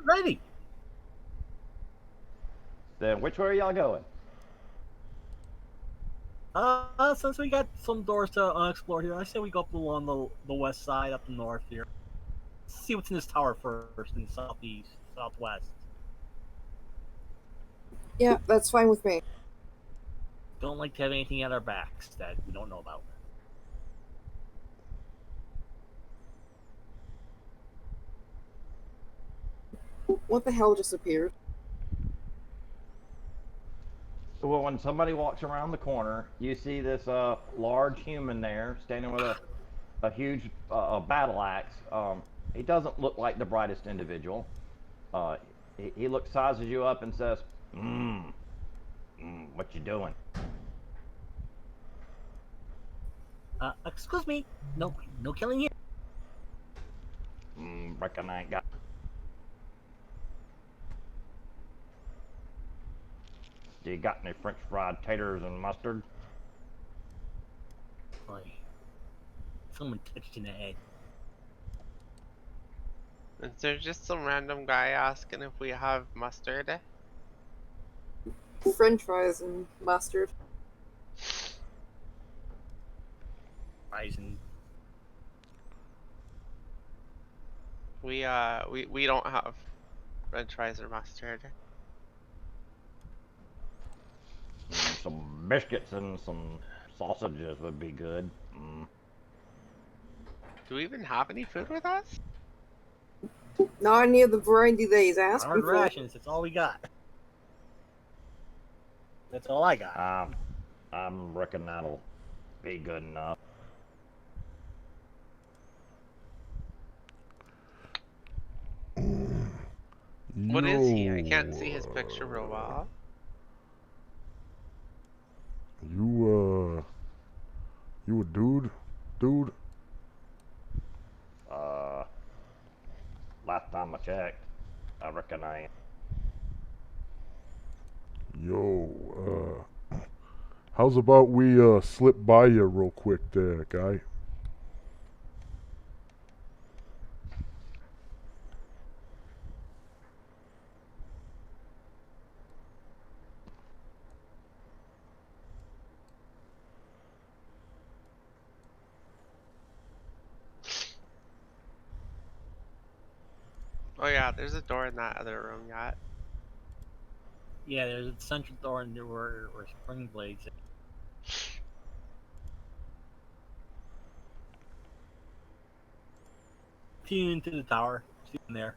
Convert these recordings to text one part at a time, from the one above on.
Ready. Then which way are y'all going? Since we got some doors to explore here, I say we go up along the west side, up the north here. See what's in this tower first, in the southeast, southwest. Yeah, that's fine with me. Don't like to have anything at our backs that we don't know about. What the hell just appeared? Well, when somebody walks around the corner, you see this large human there standing with a huge battle axe. He doesn't look like the brightest individual. Uh, he looks, sizes you up, and says, "Mmm, what you doing?" Excuse me. No, no killing here. Reckon I ain't got. Do you got any French fried taters and mustard? Boy, someone touched in the head. Is there just some random guy asking if we have mustard? French fries and mustard. Rising. We don't have French fries or mustard. Some biscuits and some sausages would be good. Do we even have any food with us? Not any of the variety that he's asked Hard for. rations. That's all we got. That's all I got. I'm reckon that'll be good enough. What is he? I can't see his picture real well. You a dude? Dude? Last time I checked, I reckon I am. Yo, how's about we slip by you real quick there, guy? Oh yeah, there's a door in that other room yet. Yeah, there's a central door and there were spring blades. Tune into the tower. See him there.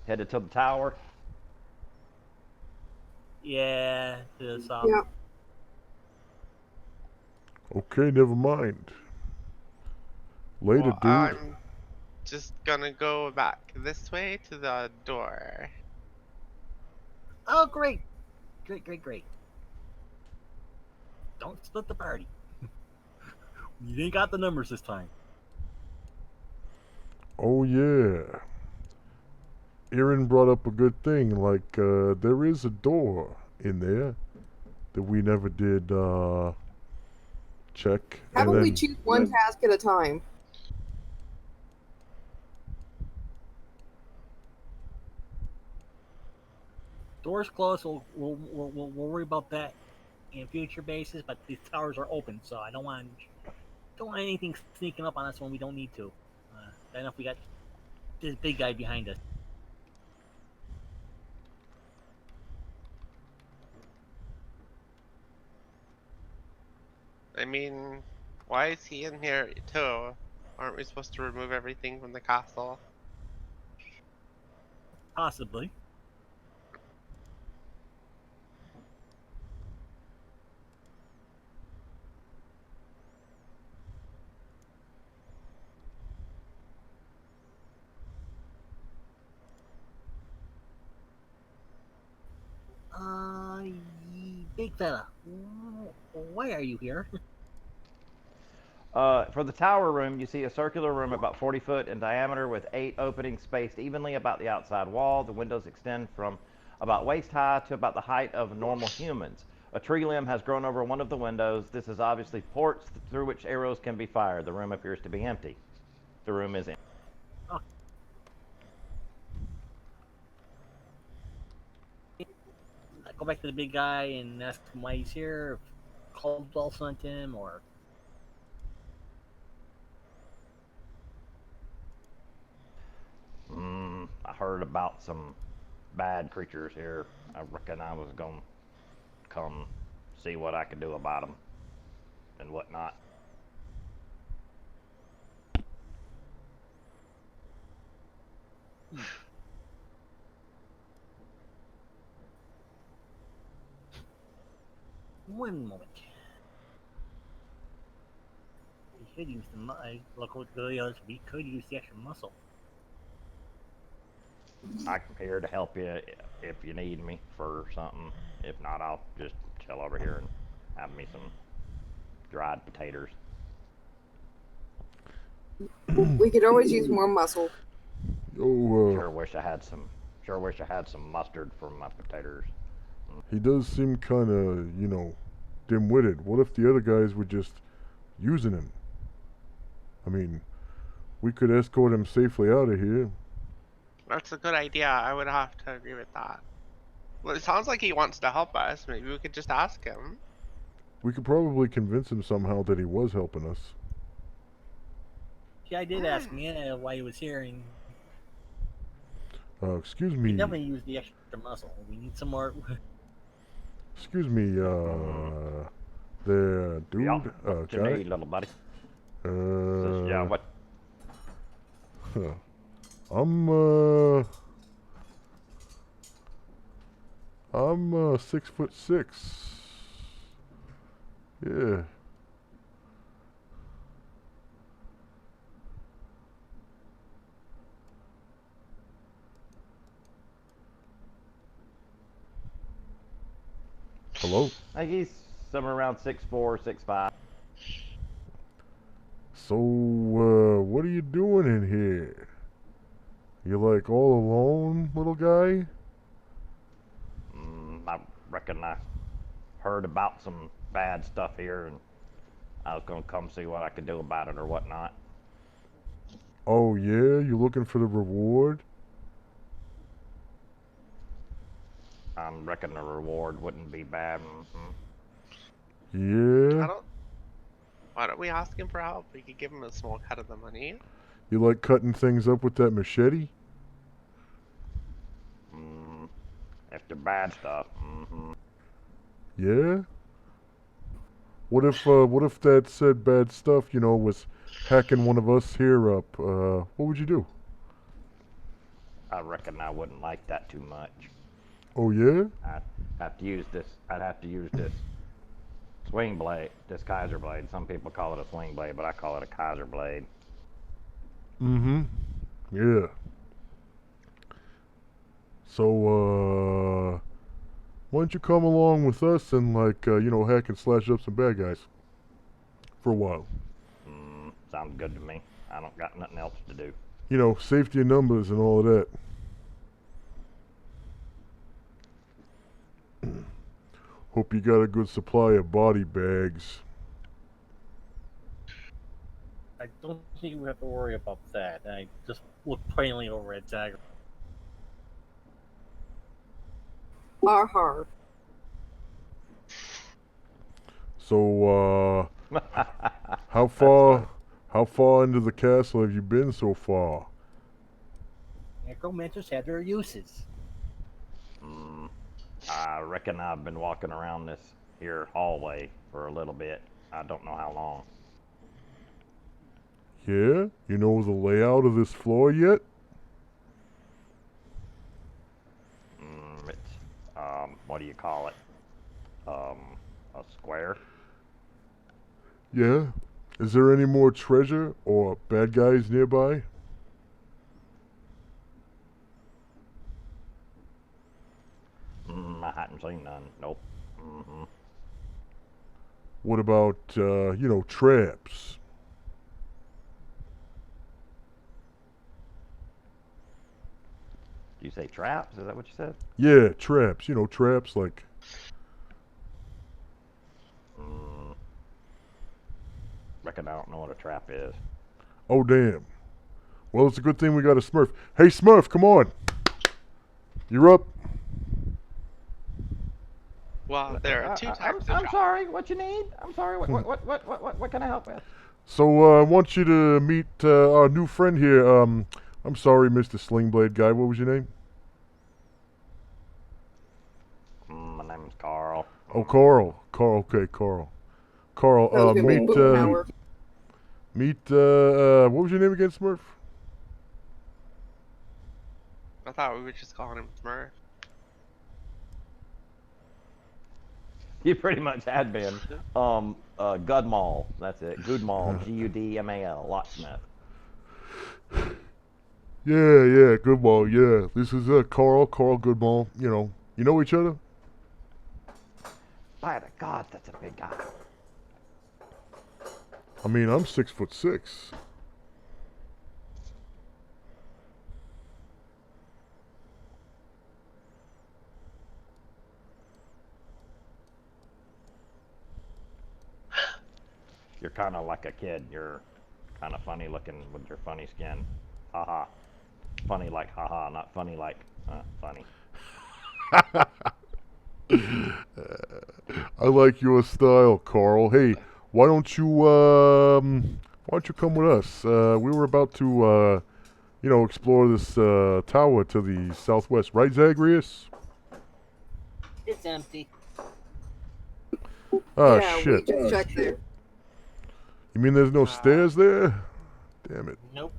Headed to the tower. Yeah, to the south. Yeah. Okay, never mind. Later, Well, dude. I'm just gonna go back this way to the door. Oh, great. Great. Don't split the party. You ain't got the numbers this time. Oh yeah. Aaron brought up a good thing. Like, there is a door in there that we never did check. How about we then, choose one task at a time? Doors closed. We'll worry about that in future basis. But these towers are open, so I don't want anything sneaking up on us when we don't need to. Then if we got this big guy behind us. I mean, why is he in here too? Aren't we supposed to remove everything from the castle? Possibly. Big fella, why are you here? For the tower room, you see a circular room about 40 foot in diameter with 8 openings spaced evenly about the outside wall. The windows extend from about waist high to about the height of normal humans. A tree limb has grown over one of the windows. This is obviously ports through which arrows can be fired. The room appears to be empty. The room is empty. I go back to the big guy and ask him why he's here. If Caldwell sent him, or I heard about some bad creatures here. I reckon I was gonna come see what I could do about them and whatnot. one moment. We could use look what the others. We could use the extra muscle. I'm here to help you if you need me for something. If not, I'll just chill over here and have me some dried potatoes. We could always use more muscle. Oh, Sure wish I had some mustard for my potatoes. he does seem kind of, dim-witted. What if the other guys were just using him? I mean, we could escort him safely out of here. That's a good idea. I would have to agree with that. Well, it sounds like he wants to help us. Maybe we could just ask him. We could probably convince him somehow that he was helping us. Yeah, I did ask him why he was here, and Excuse he me. definitely used the extra muscle. We need some more. Excuse me, there, dude. Yeah, what you guy. need, little buddy? Uh, Yeah, what? I'm 6'6". Yeah. Hello? I think he's somewhere around 6'4", 6'5". So, what are you doing in here? You like all alone, little guy? I reckon I heard about some bad stuff here, and I was gonna come see what I could do about it or whatnot. Oh yeah, you looking for the reward? I reckon the reward wouldn't be bad. Yeah. Why don't we ask him for help? We could give him a small cut of the money. You like cutting things up with that machete? If they're bad stuff. Yeah. What if that said bad stuff, was hacking one of us here up? What would you do? I reckon I wouldn't like that too much. Oh yeah? I'd have to use this swing blade, this Kaiser blade. Some people call it a swing blade, but I call it a Kaiser blade. Mm-hmm. Yeah. So, why don't you come along with us and hack and slash up some bad guys for a while? Sounds good to me. I don't got nothing else to do. Safety in numbers and all of that. Hope you got a good supply of body bags. I don't think we have to worry about that. I just look plainly over at Dagger. Har. So, how far into the castle have you been so far? Necromancers have their uses. I reckon I've been walking around this here hallway for a little bit. I don't know how long. Yeah? You know the layout of this floor yet? It's, what do you call it? A square? Yeah? Is there any more treasure or bad guys nearby? I hadn't seen none. Nope. What about, traps? Did you say traps? Is that what you said? Yeah, traps. Traps like... Reckon I don't know what a trap is. Oh, damn. Well, it's a good thing we got a Smurf. Hey, Smurf, come on. You're up. Well, there are two types of I'm jobs. sorry. What you need? I'm sorry. What can I help with? So, I want you to meet our new friend here. I'm sorry, Mr. Slingblade guy. What was your name? My name's Carl. Oh, Carl. Carl. Okay, Carl. Carl. That was gonna be Meet. Boom Power. Meet. What was your name again, Smurf? I thought we were just calling him Smurf. You pretty much had been. Gudmal. That's it. Goodmal. Gudmal. Locksmith. Yeah, Goodball. Yeah, this is Carl. Carl Goodball. You know each other. By the God, that's a big guy. I mean, I'm 6'6". You're kind of like a kid. You're kind of funny looking with your funny skin. Haha. Funny like haha, not funny like funny. I like your style, Carl. Hey, why don't you come with us? We were about to explore this tower to the southwest, right, Zagreus? It's empty. Ah, yeah, shit. we just checked there. You mean there's no stairs there? Damn it. Nope.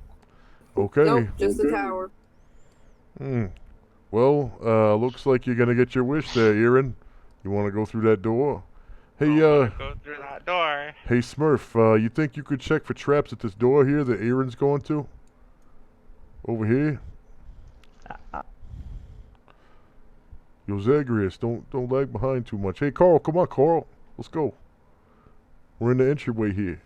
Okay. Nope, just the tower. Well, looks like you're gonna get your wish there, Aaron. You want to go through that door? Hey, Go through that door. hey, Smurf. You think you could check for traps at this door here that Aaron's going to? Over here. Yo, Zagreus, don't lag behind too much. Hey, Carl, come on, Carl. Let's go. We're in the entryway here.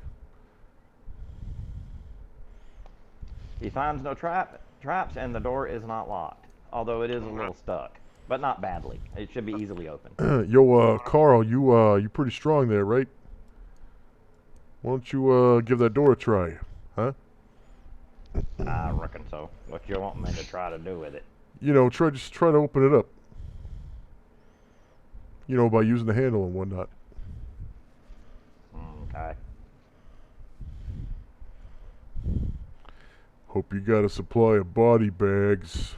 He finds no traps, and the door is not locked. Although it is a little stuck, but not badly. It should be easily open. Yo, Carl, you pretty strong there, right? Why don't you give that door a try, huh? I reckon so. What you want me to try to do with it? Just try to open it up. By using the handle and whatnot. Okay. Hope you got a supply of body bags.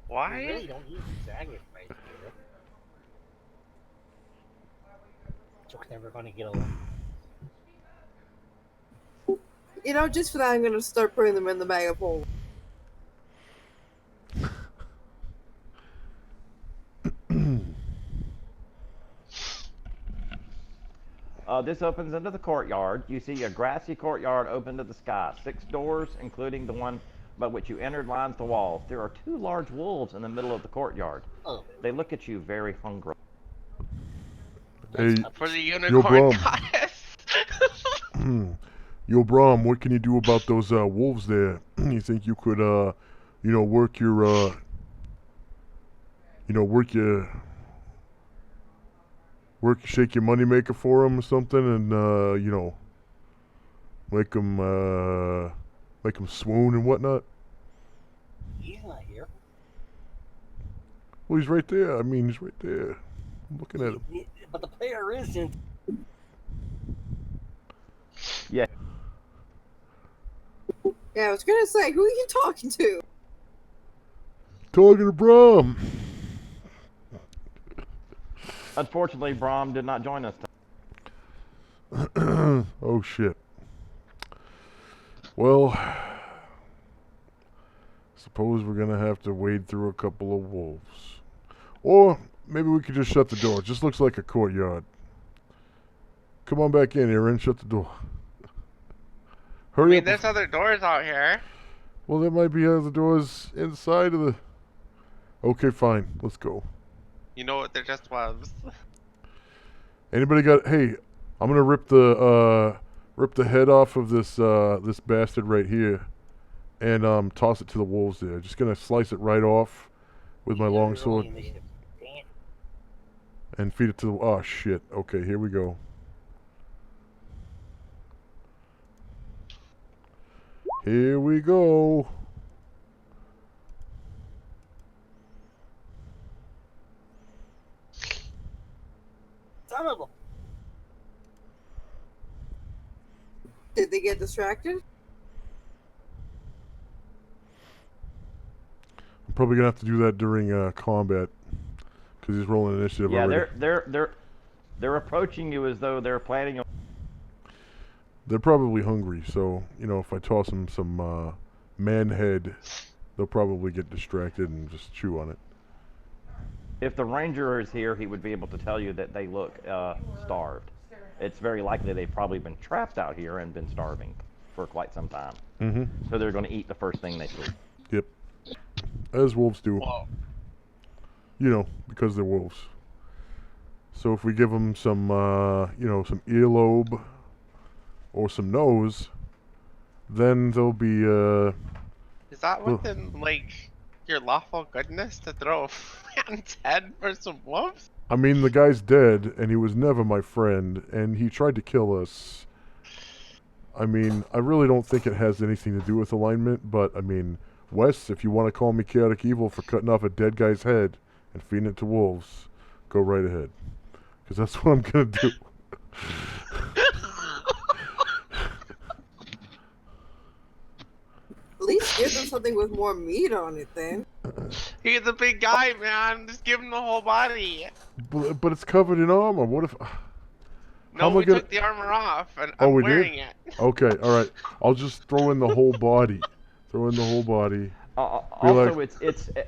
We Why? really don't use Zagreus right here. Joke's never gonna get along. Just for that, I'm gonna start putting them in the bag of holding. This opens into the courtyard. You see a grassy courtyard open to the sky. 6 doors, including the one by which you entered, lines the walls. There are 2 large wolves in the middle of the courtyard. Oh, They look at you very hungry. Hey, For the Yo, unicorn Brom. goddess. Yo, Brom, what can you do about those wolves there? You think you could, work your, shake your moneymaker for them or something, and make them swoon and whatnot? he's not here. Well, he's right there. I mean, he's right there. I'm looking at him. But the player isn't. Yeah. Yeah, I was gonna say, who are you talking to? Talking to Brom. Unfortunately, Brom did not join us. Oh shit. Well, suppose we're gonna have to wade through a couple of wolves. Or maybe we could just shut the door. It just looks like a courtyard. Come on back in, Aaron. Shut the door. I Hurry mean, up. there's other doors out here. Well, there might be other doors inside of the... Okay, fine. Let's go. You know what? There just was. Anybody got... Hey, I'm gonna rip the head off of this this bastard right here, and toss it to the wolves there. Just gonna slice it right off with my long sword Dang it. and feed it to the... Oh shit. Okay, here we go. Here we go. Son of a. Did they get distracted? I'm probably gonna have to do that during combat because he's rolling initiative Yeah, already. they're approaching you as though they're planning on. They're probably hungry, so you know if I toss them some man head, they'll probably get distracted and just chew on it. If the ranger is here, he would be able to tell you that they look starved. It's very likely they've probably been trapped out here and been starving for quite some time. Mm-hmm. So they're going to eat the first thing they see. Yep. As wolves do. Whoa. You know, because they're wolves. So if we give them some, some earlobe or some nose, then they'll be, Is that Well- within, like, your lawful goodness to throw a man's head for some wolves? I mean, the guy's dead, and he was never my friend, and he tried to kill us. I mean, I really don't think it has anything to do with alignment, but, I mean, Wes, if you want to call me chaotic evil for cutting off a dead guy's head and feeding it to wolves, go right ahead. Because that's what I'm going to do. At least give them something with more meat on it then. He's a big guy, man. Just give him the whole body. But it's covered in armor. What if... No, am I we gonna- took the armor off, and Oh, I'm we did? wearing it. Okay, alright. I'll just throw in the whole body. Throw in the whole body. Also, like-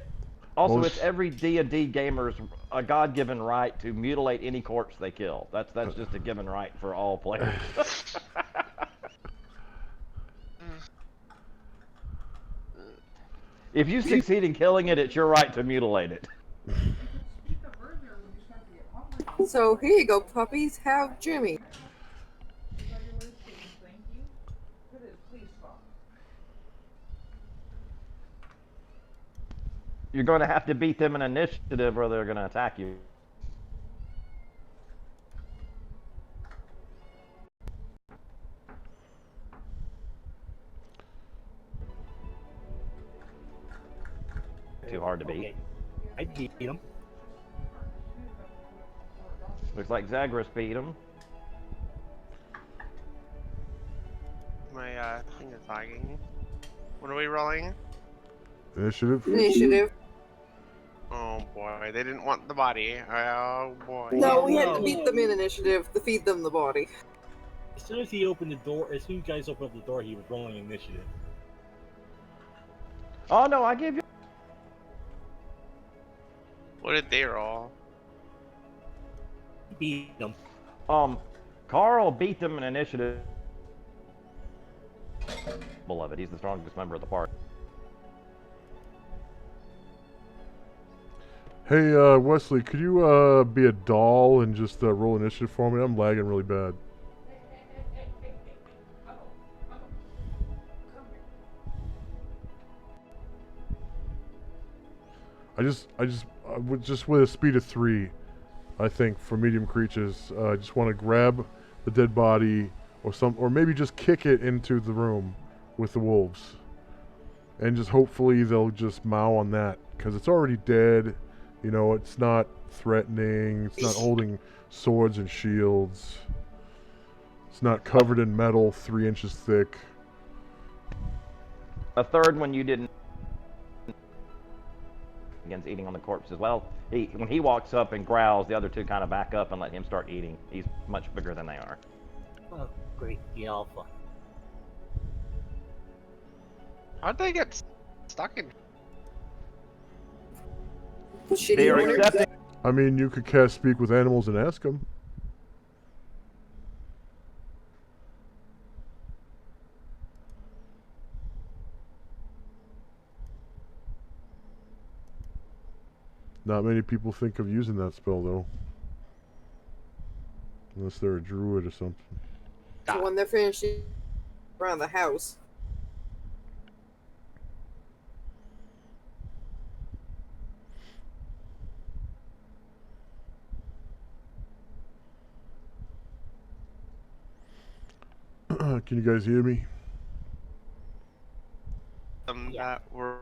also Most- it's every D&D gamer's a God-given right to mutilate any corpse they kill. That's just a given right for all players. If you succeed in killing it, it's your right to mutilate it. So here you go, puppies. Have Jimmy. You're going to have to beat them in initiative or they're going to attack you. Too hard to beat. Okay. I beat him. Looks like Zagreus beat him. My thing is lagging. What are we rolling? Initiative? Initiative. Oh boy, they didn't want the body. Oh boy. No, we had to No. beat them in initiative to feed them the body. As soon as he opened the door, as soon as you guys opened up the door, he was rolling initiative. Oh no, I gave you. What did they roll? He beat him. Carl beat them in initiative. Beloved, he's the strongest member of the party. Hey, Wesley, could you be a doll and just roll initiative for me? I'm lagging really bad. I would just with a speed of 3, I think for medium creatures, I just want to grab the dead body or maybe just kick it into the room with the wolves, and just hopefully they'll just mow on that because it's already dead. You know, it's not threatening. It's not holding swords and shields. It's not covered in metal 3 inches thick. A third one you didn't. Begins eating on the corpse as well. When he walks up and growls, the other two kind of back up and let him start eating. He's much bigger than they are. Oh, great, the alpha. How'd they get stuck in? Shitty They are owner. accepting. I mean, you could cast Speak with Animals and ask them. Not many people think of using that spell, though. Unless they're a druid or something. So when they're finished around the house. Can you guys hear me? Yeah. that we're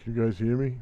Can you guys hear me?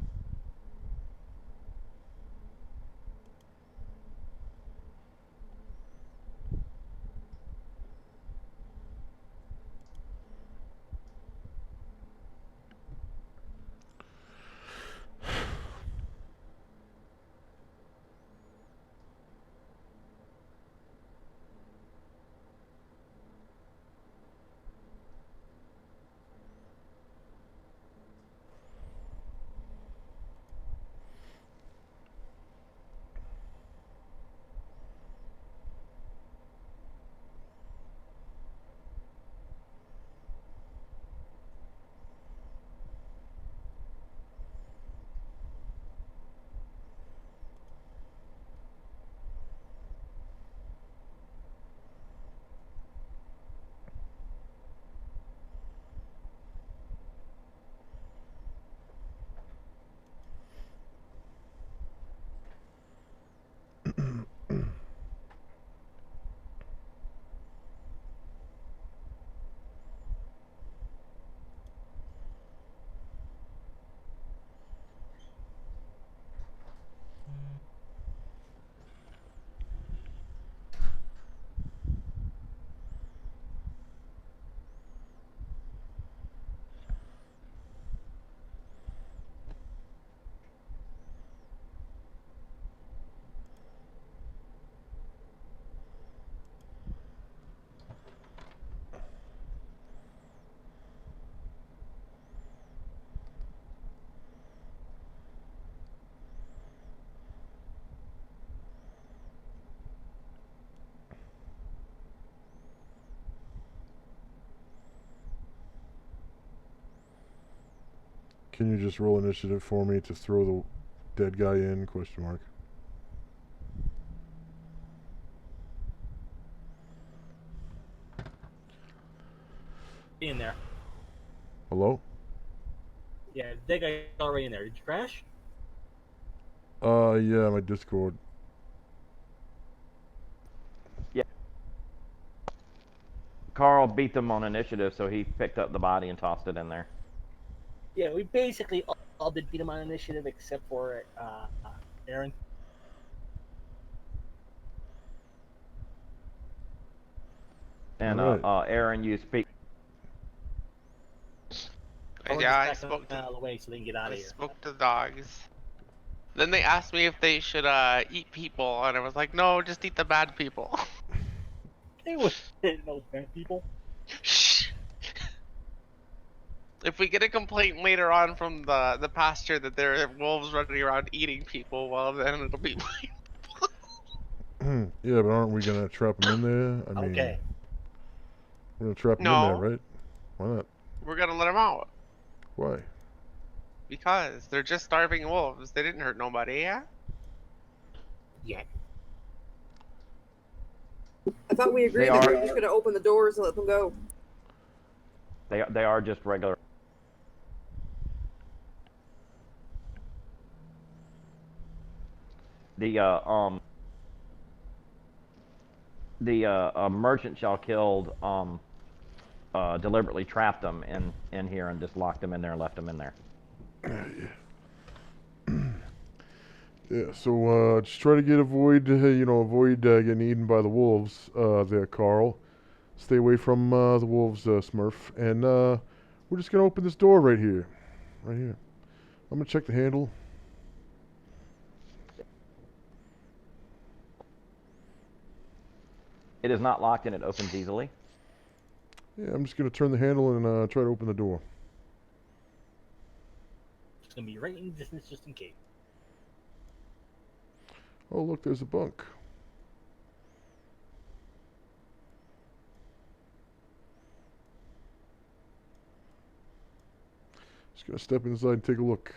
Can you just roll initiative for me to throw the dead guy in? Question mark. In there. Hello? Yeah, that guy's already in there. Did you crash? Yeah, my Discord. Carl beat them on initiative, so he picked up the body and tossed it in there. Yeah, we basically all did beat him on initiative except for Aaron. And Alright. Aaron, you speak. yeah, I Just back spoke out to of the way so they can get out I of here. spoke to the dogs. Then they asked me if they should eat people, and I was like, no, just eat the bad people. They would no bad people. Shh. If we get a complaint later on from the pasture that there are wolves running around eating people, well then it'll be Yeah, but aren't we gonna trap him in there? I mean, Okay. we're gonna trap him in there, No, right? Why not? we're gonna let them out Why? because they're just starving wolves. They didn't hurt nobody, yeah. Yeah. I thought we agreed They that we are- were just gonna open the doors and let them go. They are just regular. The merchant shall killed deliberately trapped them in here and just locked them in there and left them in there. Yeah, so just try to avoid getting eaten by the wolves there, Carl. Stay away from the wolves, Smurf. And We're just gonna open this door right here. Right here. I'm gonna check the handle. It is not locked and it opens easily. Yeah, I'm just gonna turn the handle and try to open the door. It's gonna be right in distance just in case. Oh, look, there's a bunk. Just gonna step inside and take a look.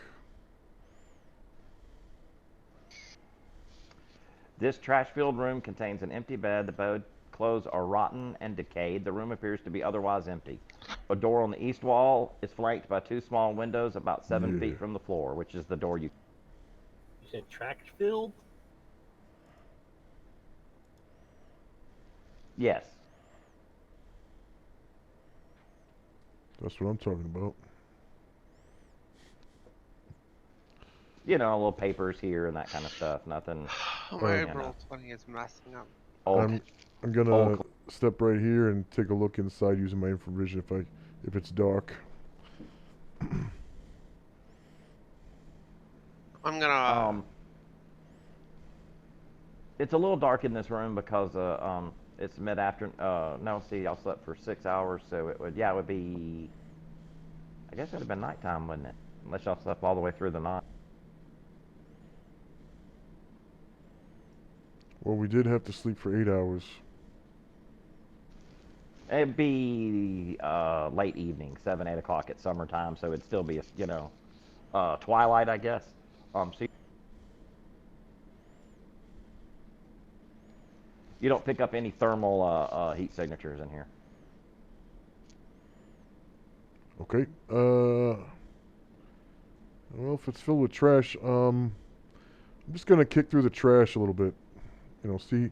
This trash-filled room contains an empty bed. The bedclothes are rotten and decayed. The room appears to be otherwise empty. A door on the east wall is flanked by 2 small windows about 7 Yeah. feet from the floor, which is the door you... You said track filled? Yes. That's what I'm talking about. You know, little papers here and that kind of stuff. Nothing My you know. roll 20 is messing up. old. I'm gonna Old step right here and take a look inside using my infravision if it's dark. I'm gonna. It's a little dark in this room because it's mid-afternoon. No, see, y'all slept for 6 hours, so it would be. I guess it would have been nighttime, wouldn't it? Unless y'all slept all the way through the night. Well, we did have to sleep for 8 hours. It'd be late evening, 7, 8 o'clock at summertime, so it'd still be, twilight, I guess. So you don't pick up any thermal heat signatures in here. Okay. Well, if it's filled with trash, I'm just gonna kick through the trash a little bit. See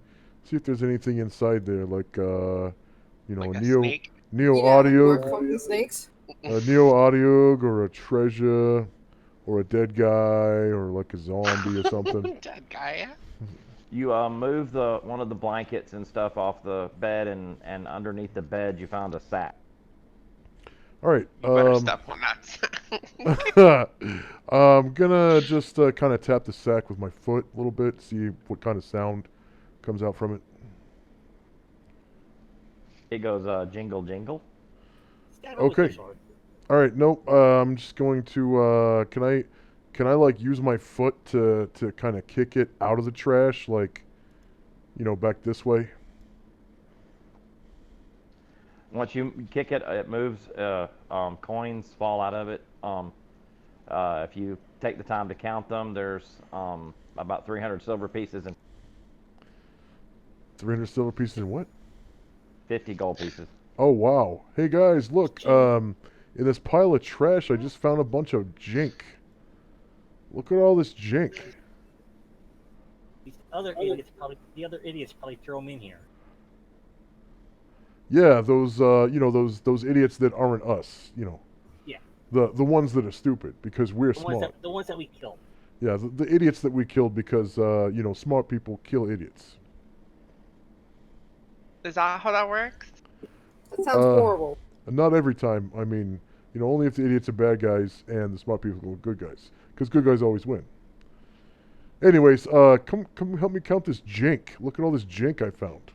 if there's anything inside there, like Like a Neo snake? Neo Yeah, Audio, more fucking snakes. a Neo Audio, or a treasure, or a dead guy, or like a zombie or something. Dead guy. You move one of the blankets and stuff off the bed, and underneath the bed you found a sack. All right. You better step on that. I'm gonna just kind of tap the sack with my foot a little bit, see what kind of sound comes out from it. It goes jingle jingle. Stab it with Okay. your sword. All right. Nope. I'm just going to. Can I like use my foot to kind of kick it out of the trash, like, back this way? Once you kick it, it moves. Coins fall out of it. If you take the time to count them, there's about 300 silver pieces and 300 silver pieces and what? 50 gold pieces. Oh wow! Hey guys, look. In this pile of trash, I just found a bunch of jink. Look at all this jink. The other idiots probably throw them in here. Yeah, those those idiots that aren't us. Yeah. The ones that are stupid because we're smart. The ones that we killed. Yeah, the idiots that we killed because smart people kill idiots. Is that how that works? That sounds horrible. Not every time. I mean, only if the idiots are bad guys and the smart people are good guys. Because good guys always win. Anyways, come help me count this jink. Look at all this jink I found.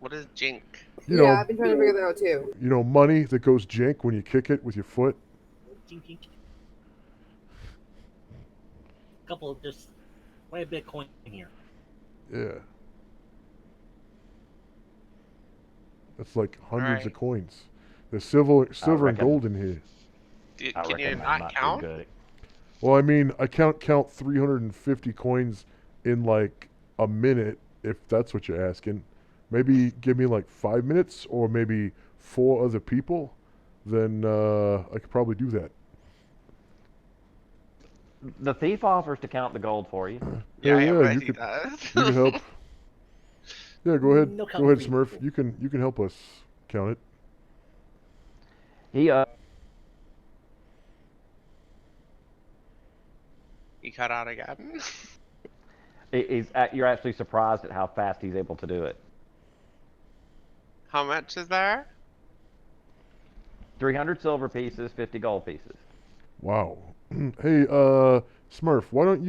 What is jink? Yeah, I've been trying to figure that out too. Money that goes jink when you kick it with your foot. Ching, ching, ching. There's quite a bit of coin in here. Yeah. That's like hundreds of Alright. coins. There's silver and reckon- gold in here. I Can you reckon not that's count? too good. Well, I mean, I can't count 350 coins in like a minute, if that's what you're asking. Maybe give me like 5 minutes, or maybe 4 other people. Then I could probably do that. The thief offers to count the gold for you. Yeah, Hell I bet you he could, does. you can help. Yeah, go ahead. No Go ahead, counting. Smurf. You can help us count it. He He cut out again. you're actually surprised at how fast he's able to do it. How much is there? 300 silver pieces, 50 gold pieces. Wow. Hey, Smurf, why don't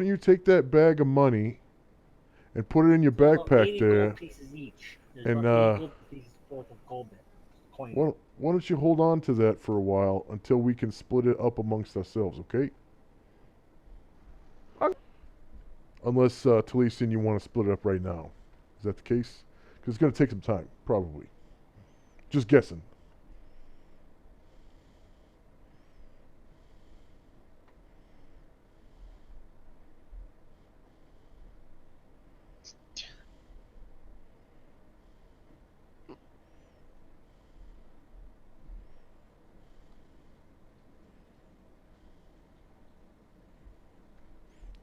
you take that bag of money and put it in your There's about backpack 80 there, gold pieces each. There's and about 80 gold pieces worth of gold coin. why don't you hold on to that for a while until we can split it up amongst ourselves, okay? Okay. Unless, Taliesin, you want to split it up right now. Is that the case? Because it's going to take some time, probably. Just guessing.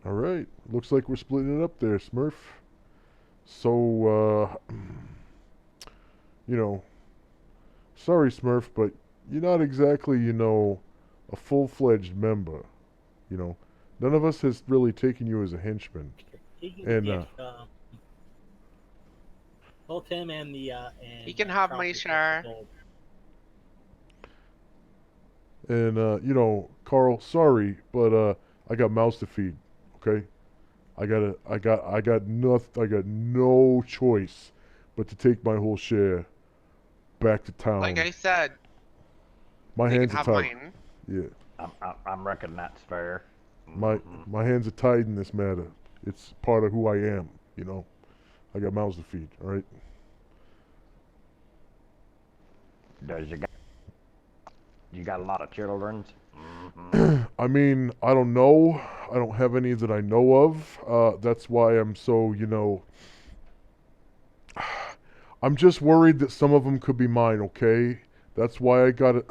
All right. Looks like we're splitting it up there, Smurf. So, you know, sorry, Smurf, but you're not exactly, a full-fledged member. You know, none of us has really taken you as a henchman. He can And, get both him and the and He can have Charles my get share. gold. And, Carl, sorry, but I got mouths to feed. Okay, I got no choice but to take my whole share back to town. Like I said, My they can hands are have tied. mine. Yeah, I'm reckon that's fair. my hands are tied in this matter. It's part of who I am. I got mouths to feed. All right. Does you got a lot of children? I mean, I don't know. I don't have any that I know of. That's why I'm so, I'm just worried that some of them could be mine, okay? That's why I got it.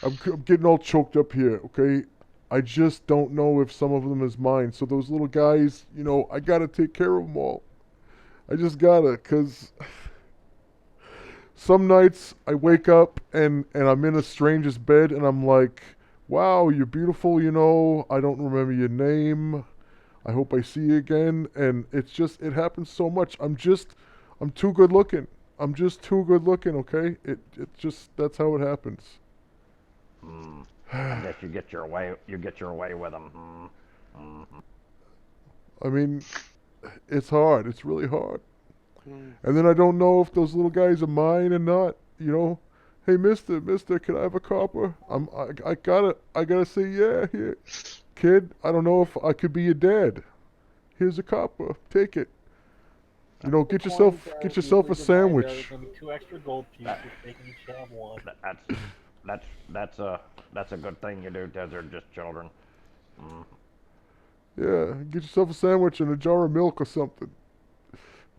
I'm getting all choked up here, okay? I just don't know if some of them is mine. So those little guys, I gotta take care of them all. I just gotta, because some nights I wake up and I'm in a stranger's bed and I'm like, wow, you're beautiful, I don't remember your name. I hope I see you again. And it happens so much. I'm too good looking. I'm just too good looking, okay? That's how it happens. I guess you get your way with them. I mean, it's hard. It's really hard. Mm. And then I don't know if those little guys are mine or not, Hey, mister, can I have a copper? I gotta say, yeah, here. Kid, I don't know if I could be your dad. Here's a copper. Take it. Get yourself a There's sandwich. gonna be 2 extra gold pieces. They can each have 1. That's a good thing you do, because they're just children. Yeah, get yourself a sandwich and a jar of milk or something.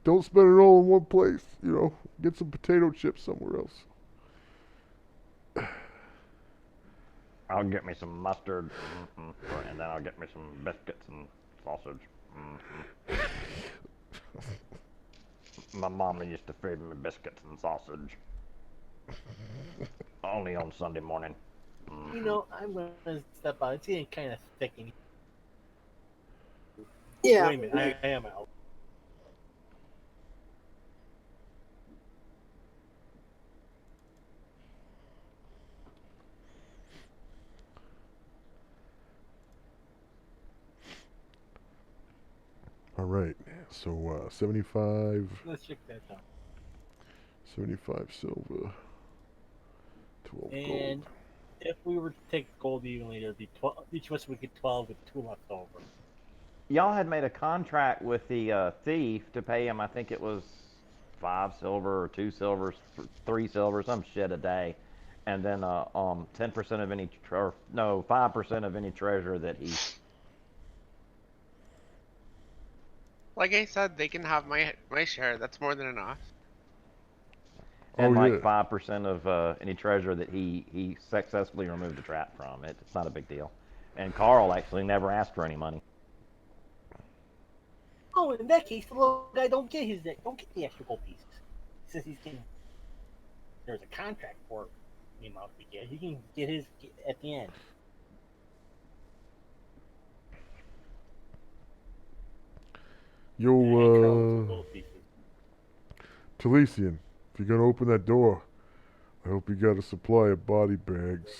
Don't spend it all in one place, Get some potato chips somewhere else. I'll get me some mustard, and then I'll get me some biscuits and sausage. My mama used to feed me biscuits and sausage. Only on Sunday morning. I'm gonna step out. It's getting kind of thick in here. Yeah. Wait a minute, I am out. All right, so 75 Let's check that out. silver, 12 And gold. if we were to take gold evenly, there'd be 12. Each of us would get 12 with 2 left over. Y'all had made a contract with the thief to pay him. I think it was 5 silver or 2 silver, 3 silver, some shit a day, and then 10% of any 5% of any treasure that he. Like I said, they can have my share. That's more than enough. And Oh, yeah. 5% of any treasure that he successfully removed the trap from. It's not a big deal. And Carl actually never asked for any money. Oh, in that case, the little guy don't get the extra gold pieces. Since there's a contract for the amount we get. He can get his at the end. And Charles Yo, gold pieces. Taliesin, if you're gonna open that door, I hope you got a supply of body bags.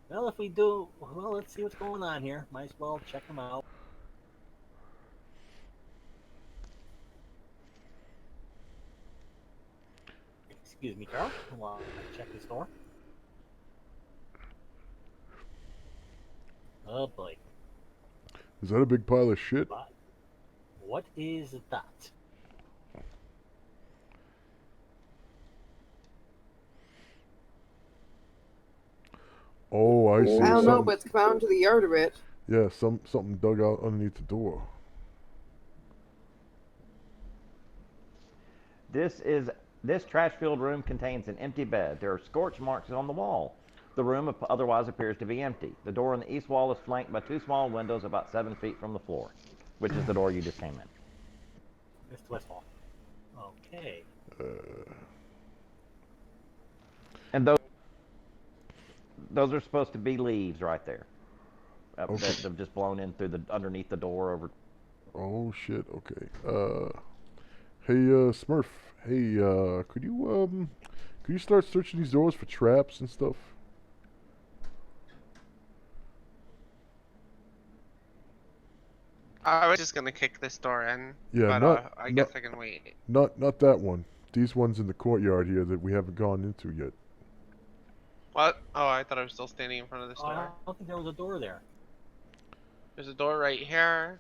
Well, if we do, well, let's see what's going on here. Might as well check them out. Excuse me, Carl. While I check this door. Oh boy. Is that a big pile of shit? But what is that? Oh, I see. I don't know, Something- but it's come out into the yard a bit. yeah, something dug out underneath the door. This trash-filled room contains an empty bed. There are scorch marks on the wall. The room otherwise appears to be empty. The door on the east wall is flanked by 2 small windows about 7 feet from the floor, which is the door you just came in. Mr. Westfall. Okay. And those are supposed to be leaves right there. Okay. That have just blown in through the underneath the door over. Oh shit. Okay. Hey, Smurf. Hey, could you start searching these doors for traps and stuff? I was just gonna kick this door in. Yeah, but I guess I can wait. Not that one. These ones in the courtyard here that we haven't gone into yet. What? Oh, I thought I was still standing in front of this I door. don't think there was a door there. There's a door right here.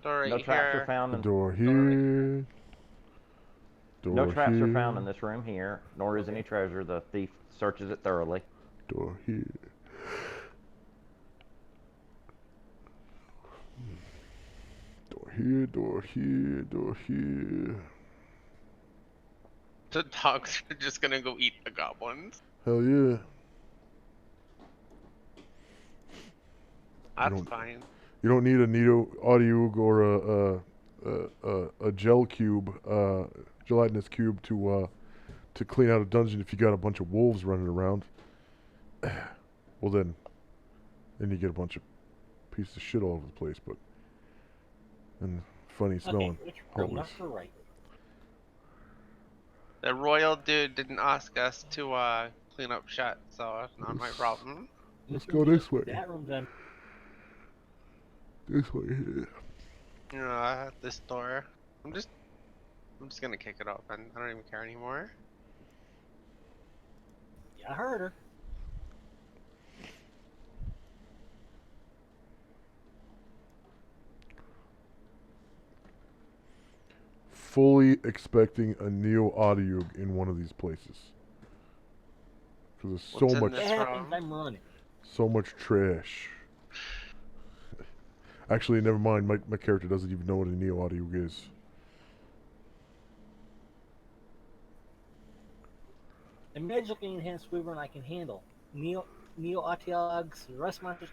Door right No traps here. are found. The In, door here. Door no traps here. are found in this room here, nor is any treasure. The thief searches it thoroughly. Door here. Door here. Door here. Door here. The dogs are just gonna go eat the goblins. Hell yeah. That's don't- fine. You don't need a Neo Audiog or a gel cube, gelatinous cube to clean out a dungeon if you got a bunch of wolves running around. Well then you get a bunch of pieces of shit all over the place, but and funny smelling. Okay, which room? always. Left or right? The royal dude didn't ask us to clean up shit, so it's not my problem. Let's This go room's this way. empty. That room's empty. This way here. You know, this door. I'm just gonna kick it open. I don't even care anymore. Yeah, I heard her. Fully expecting a Neo Audiog in one of these places. Because there's What's so in much If this it happens, room? I'm running. so much trash. Actually, never mind. My character doesn't even know what a Neo Audiog is. A magically enhanced wyvern I can handle. Neo Arteogs, the rest monsters,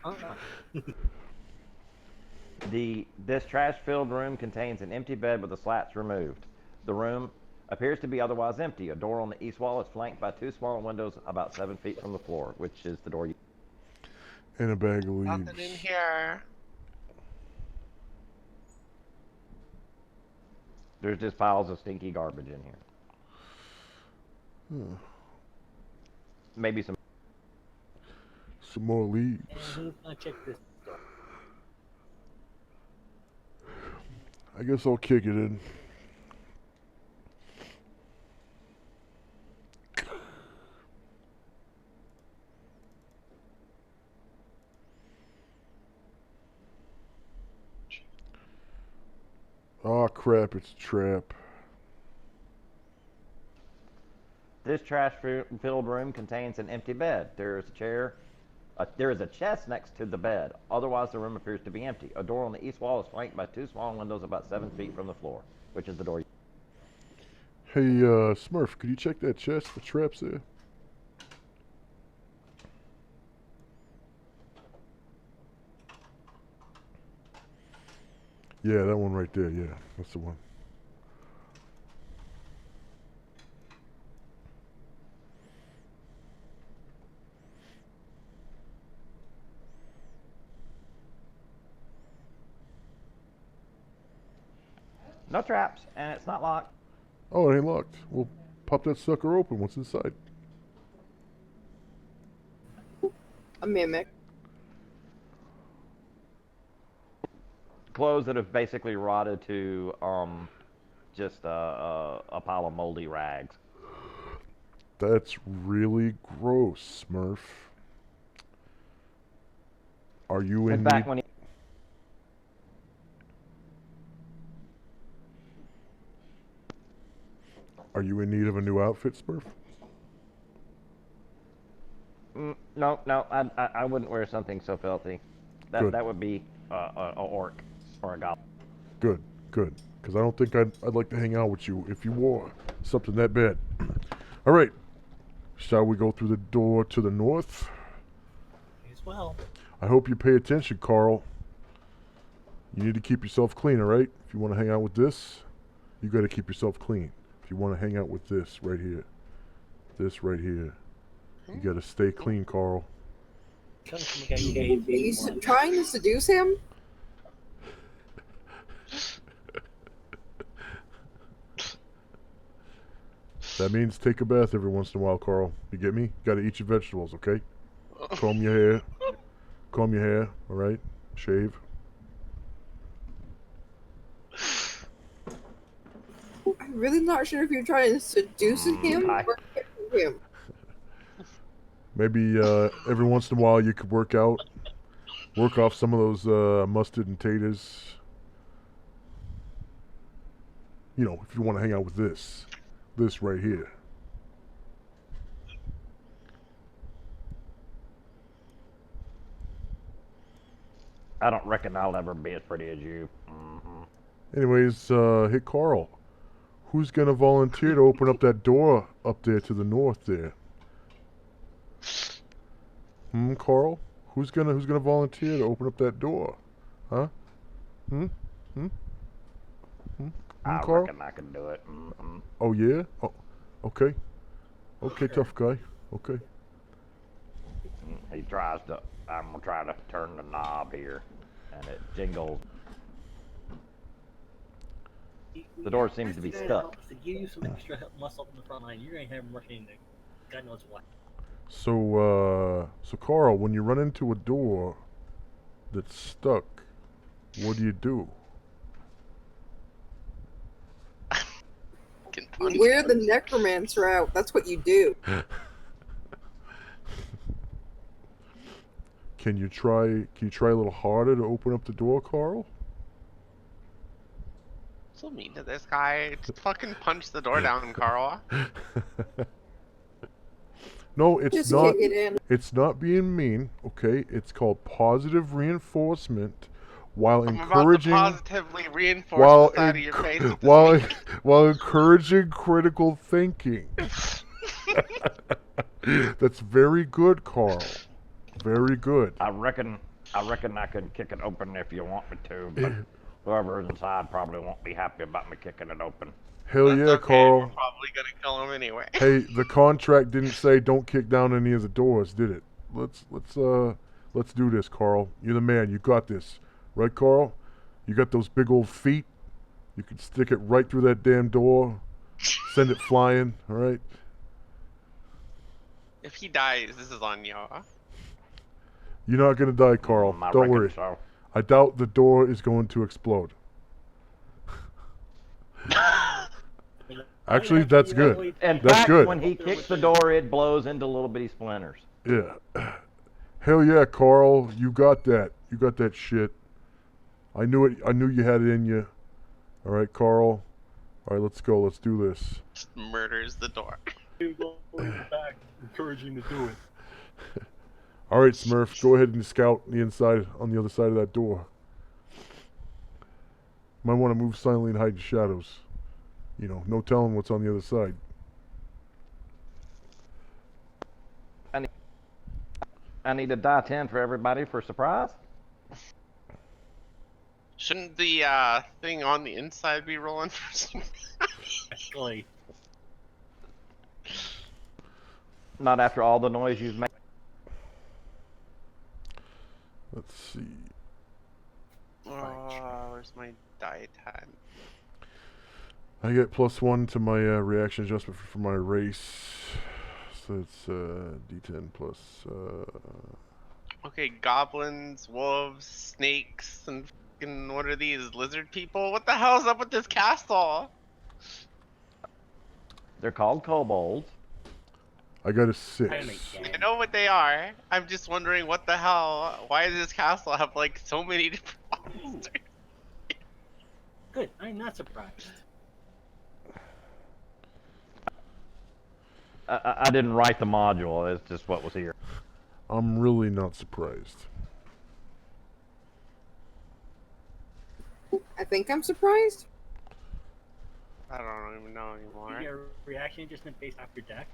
This trash-filled room contains an empty bed with the slats removed. The room appears to be otherwise empty. A door on the east wall is flanked by 2 small windows about 7 feet from the floor, which is the door you... And a bag of leaves. Nothing in here. There's just piles of stinky garbage in here. Huh. Maybe some... Some more leaves. and who's gonna check this door? I guess I'll kick it in. Oh crap, it's a trap. This trash-filled room contains an empty bed. There is a chair. There is a chest next to the bed. Otherwise, the room appears to be empty. A door on the east wall is flanked by 2 small windows about 7 feet from the floor, which is the door. Hey, Smurf, could you check that chest for traps there? Yeah, that one right there. Yeah, that's the one. No traps, and it's not locked. Oh, it ain't locked. Well, Pop that sucker open. What's inside? A mimic. Clothes that have basically rotted to just a pile of moldy rags. That's really gross, Smurf. Are you in In need? fact, when he Are you in need of a new outfit, Smurf? no, I wouldn't wear something so filthy. Good. That would be a orc or a goblin. Good, good. Because I don't think I'd like to hang out with you if you wore something that bad. All right. Shall we go through the door to the north? As well. I hope you pay attention, Carl. You need to keep yourself clean, all right? If you want to hang out with this, you got to keep yourself clean. If you want to hang out with this right here, you got to stay clean, Carl. Are you trying to seduce him? That means take a bath every once in a while, Carl. You get me? You got to eat your vegetables, okay? Comb your hair. Comb your hair, all right? Shave. I'm really not sure if you're trying to seduce him I- or kill him. Maybe every once in a while you could work out. Work off some of those mustard and taters. You know, if you want to hang out with this. This right here. I don't reckon I'll ever be as pretty as you. Anyways, hey Carl. Who's gonna volunteer to open up that door up there to the north there? Carl? Who's gonna volunteer to open up that door? Huh? I Carl? reckon I can do it. Oh yeah? Oh, okay. Okay, tough guy. Okay. He tries to. I'm gonna try to turn the knob here, and it jingles. The door seems to be stuck. To give you some extra muscle in the front line, you're going to have him rushing into God knows what. So Carl, when you run into a door that's stuck, what do? Can punch We're him. the necromancer out. That's what you do. Can you try a little harder to open up the door, Carl? So mean to this guy. Just fucking punch the door down, Carl. No, it's Just not. kick it in. It's not being mean, okay? It's called positive reinforcement while I'm encouraging about to positively reinforce while the side of your face with this while weak- while encouraging critical thinking. That's very good, Carl. Very good. I reckon I could kick it open if you want me to, but whoever's inside probably won't be happy about me kicking it open. Hell That's yeah, okay, Carl. We're probably gonna kill him anyway. Hey, the contract didn't say don't kick down any of the doors, did it? Let's do this, Carl. You're the man. You got this, right, Carl? You got those big old feet. You can stick it right through that damn door, send it flying. All right. If he dies, this is on you. You're not gonna die, Carl. I Don't reckon worry. So. I doubt the door is going to explode. Actually, that's good. In That's fact, good. when he kicks the door, it blows into little bitty splinters. Yeah. Hell yeah, Carl. You got that. You got that shit. I knew it. I knew you had it in you. All right, Carl. All right, let's go. Let's do this. Just murders the door. Back, encouraging to do it. All right, Smurf. Go ahead and scout the inside on the other side of that door. Might want to move silently and hide your shadows. You know, no telling what's on the other side. I need a die 10 for everybody for a surprise. Shouldn't the thing on the inside be rolling for some? Actually, Not after all the noise you've made. Let's see. Oh, where's my die 10? I get +1 to my reaction adjustment for my race. So it's D10 plus. Okay, goblins, wolves, snakes, and fucking what are these lizard people? What the hell's up with this castle? They're called kobolds. I got a I 6. make I that. know what they are. I'm just wondering what the hell. Why does this castle have like so many different monsters? Good. I'm not surprised. I didn't write the module. It's just what was here. I'm really not surprised. I think I'm surprised. I don't even know You anymore. get a reaction adjustment based off your deck.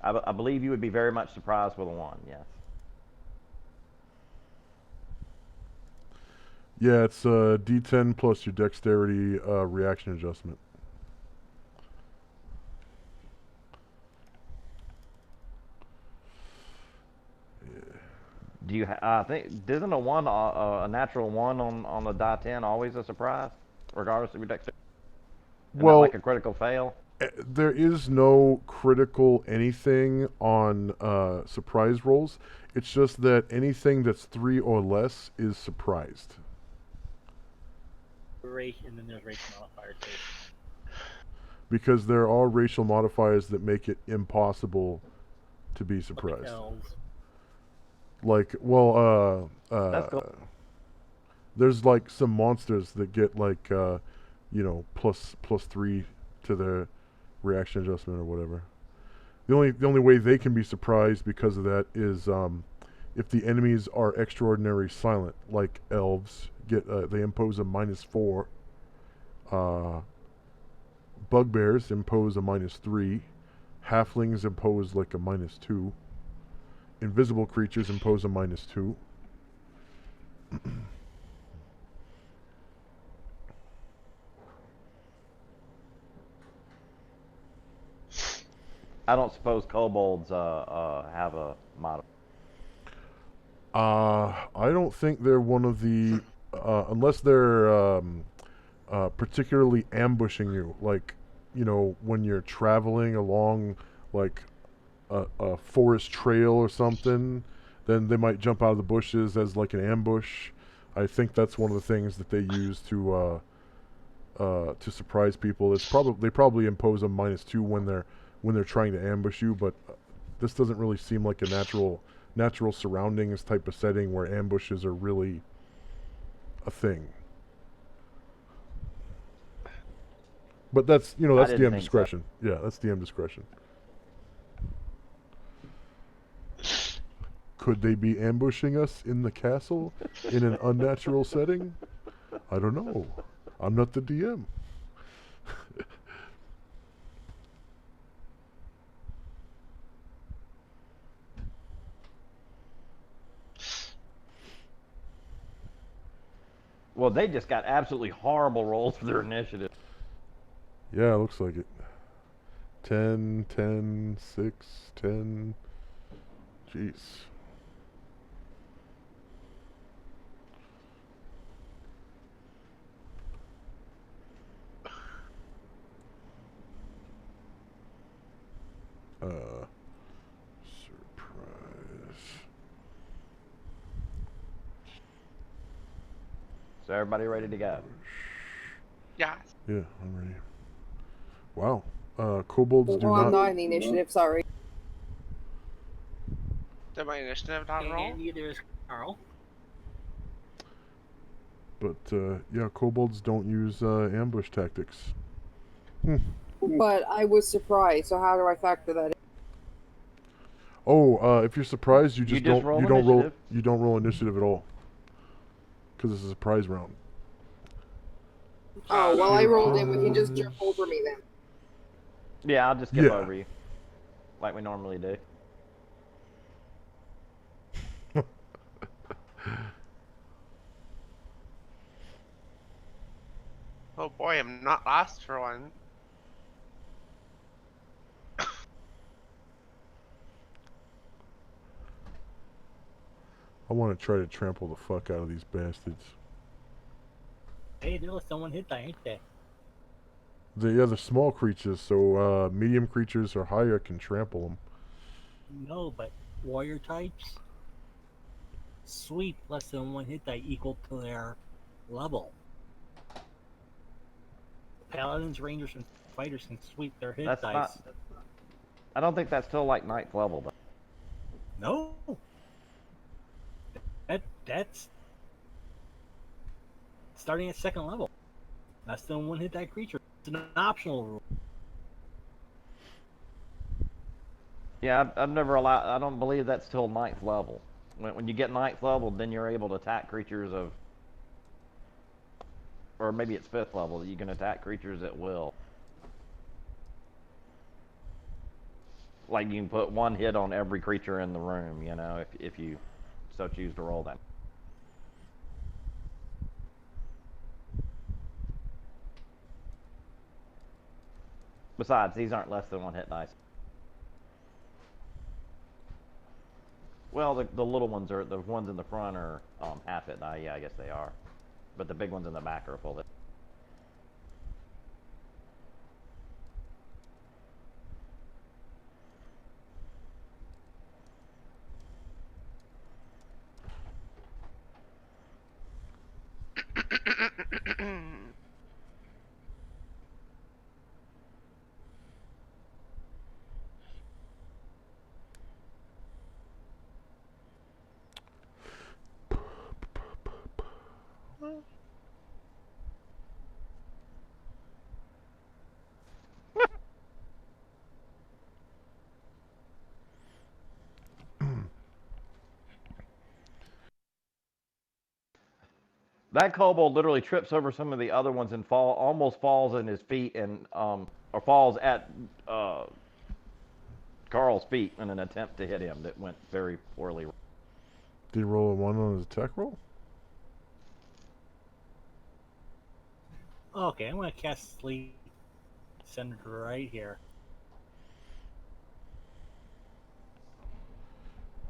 I believe you would be very much surprised with a 1, yes. Yeah, it's D10 plus your dexterity reaction adjustment. Do you? I think isn't a natural 1 on the die 10 always a surprise, regardless of your dexterity? Isn't that Well, like a critical fail? there is no critical anything on surprise rolls. It's just that anything that's 3 or less is surprised. Race, and then there's race modifier too. Because there are racial modifiers that make it impossible to be surprised. Elves. Like, well, That's cool. there's like some monsters that get like, +3 to their reaction adjustment or whatever. The only way they can be surprised because of that is if the enemies are extraordinary silent, like elves they impose a -4. Bugbears impose a -3. Halflings impose like a -2. Invisible creatures impose a -2. I don't suppose kobolds have a model. I don't think they're one of the unless they're particularly ambushing you, like when you're traveling along like a forest trail or something, then they might jump out of the bushes as like an ambush. I think that's one of the things that they use to surprise people. They probably impose a -2 when they're trying to ambush you, but this doesn't really seem like a natural surroundings type of setting where ambushes are really a thing. But that's that's didn't DM think so. discretion. Yeah, that's DM discretion. Could they be ambushing us in the castle in an unnatural setting? I don't know. I'm not the DM. Well, they just got absolutely horrible rolls for their initiative. Yeah, looks like it. 10, 10, 6, 10. Jeez. Surprise. So everybody ready to go? Yeah. Yeah, I'm ready. Wow. Kobolds do Well, I'm not. not in the initiative. Sorry. Did my initiative not roll? And neither is Carl. But yeah, kobolds don't use ambush tactics. But I was surprised. So how do I factor that in? Oh, if you're surprised, you just just roll you don't initiative. you don't roll initiative at all. Because it's a surprise round. Oh, well, I rolled in. We can just jump over me then. Yeah, I'll just skip Yeah. over you, like we normally do. Oh boy, I'm not last for one. I want to try to trample the fuck out of these bastards. Hey, they're less than one hit die, ain't they? The small creatures. So medium creatures or higher can trample them. No, but warrior types sweep less than one hit die equal to their level. Paladins, rangers, and fighters can sweep their hit That's dice. not. I don't think that's till like 9th level, though. No, that's starting at 2nd level. Less than one hit die creature. It's an optional rule. Yeah, I've never allowed. I don't believe that's till 9th level. When you get 9th level, then you're able to attack creatures of, or maybe it's 5th level. You can attack creatures at will. Like you can put one hit on every creature in the room. You know, if you so choose to roll that. Besides, these aren't less than one hit dice. Well, the little ones are, the ones in the front are half hit die. Yeah, I guess they are. But the big ones in the back are full hit. That kobold literally trips over some of the other ones and almost falls in his feet and or falls at Carl's feet in an attempt to hit him that went very poorly. Did he roll a 1 on his attack roll? Okay, I'm gonna cast Sleep Center right here.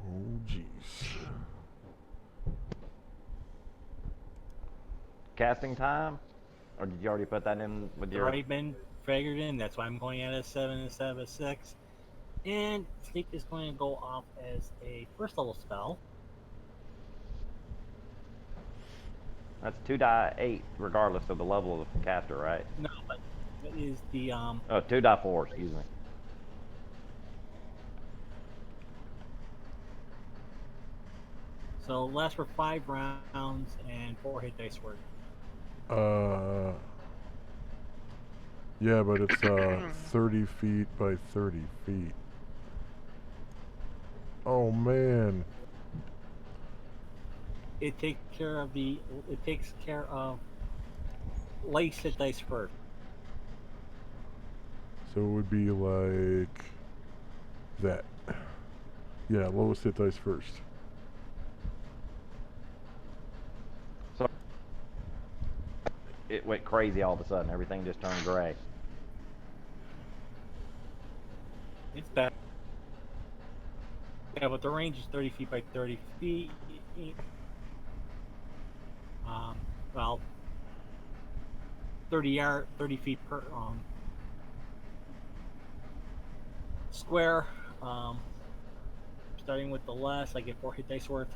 Oh, jeez. Casting time, or did you already put that in with your? Already been figured in. That's why I'm going at a 7 instead of a 6. And Sleep is going to go off as a 1st level spell. That's 2d8, regardless of the level of the caster, right? No, but it is the Oh, 2d4, excuse me. so lasts for 5 rounds and 4 hit dice worth. Yeah, but it's 30 feet by 30 feet. Oh man. It takes care of lace hit dice first. So it would be like that. Yeah, lowest hit dice first. So it went crazy all of a sudden. Everything just turned gray. It's bad. Yeah, but the range is 30 feet by 30 feet. Well, 30 feet per square. Starting with the less, I get 4 hit dice worth.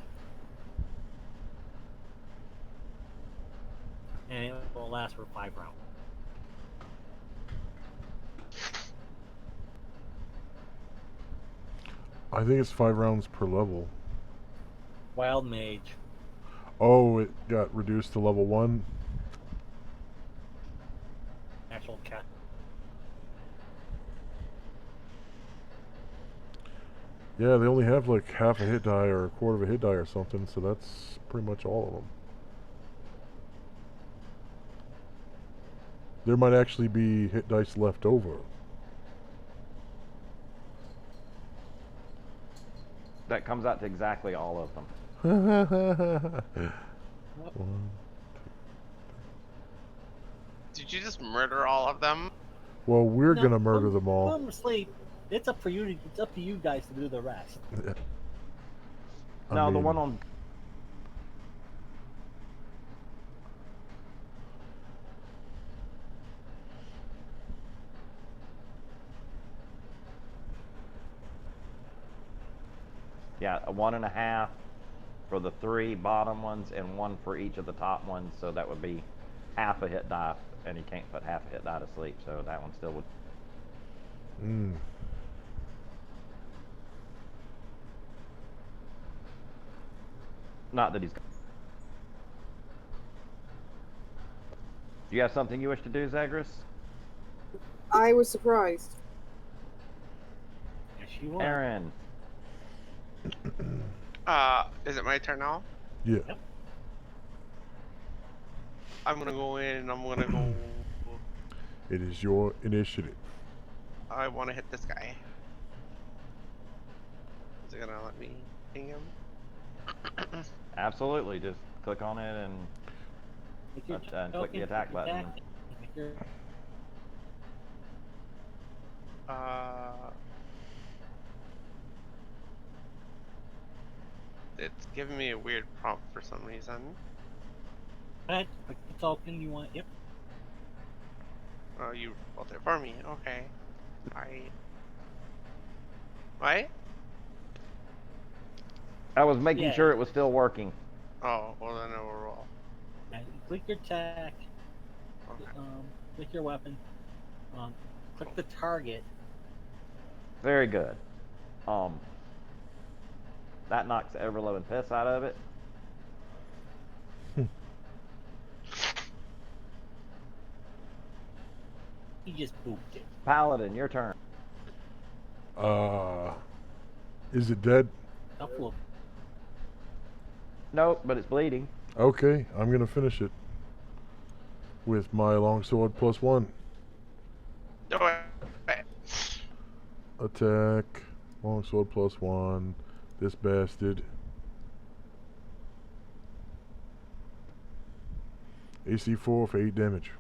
And it will last for 5 rounds. I think it's 5 rounds per level. Wild Mage. Oh, it got reduced to level 1. Actual cat. Yeah, they only have like half a hit die or a quarter of a hit die or something, so that's pretty much all of them. There might actually be hit dice left over. That comes out to exactly all of them. One. Did you just murder all of them? Well, we're No, gonna murder them Put all. them to sleep. It's up for you. It's up to you guys to do the rest. I No, the mean, one on. Yeah, a 1.5 for the 3 bottom ones and 1 for each of the top ones. So that would be half a hit die, and he can't put half a hit die to sleep. So that one still would. Mm. Not that he's. Do you have something you wish to do, Zagreus? I was surprised. Yes, you will. Aaron. Is it my turn now? Yeah. Yep. I'm gonna go in and I'm gonna go. It is your initiative. I want to hit this guy. Is it gonna let me ping him? Absolutely. Just click on it and Make your and click the token, attack click button. Make your- It's giving me a weird prompt for some reason. Alright, click the token you want. Yep. Oh, you rolled it for me. Okay. What? I was making Yeah. sure it was still working. Oh, well then I will roll. And click your attack. Okay. Click your weapon. Click the target. Very good. That knocks the Everlow and piss out of it. He just booped it. Paladin, your turn. Is it dead? Couple of Nope, but it's bleeding. Okay, I'm gonna finish it with my longsword +1 No, wait. attack. Longsword +1. This bastard. AC 4 for 8 damage.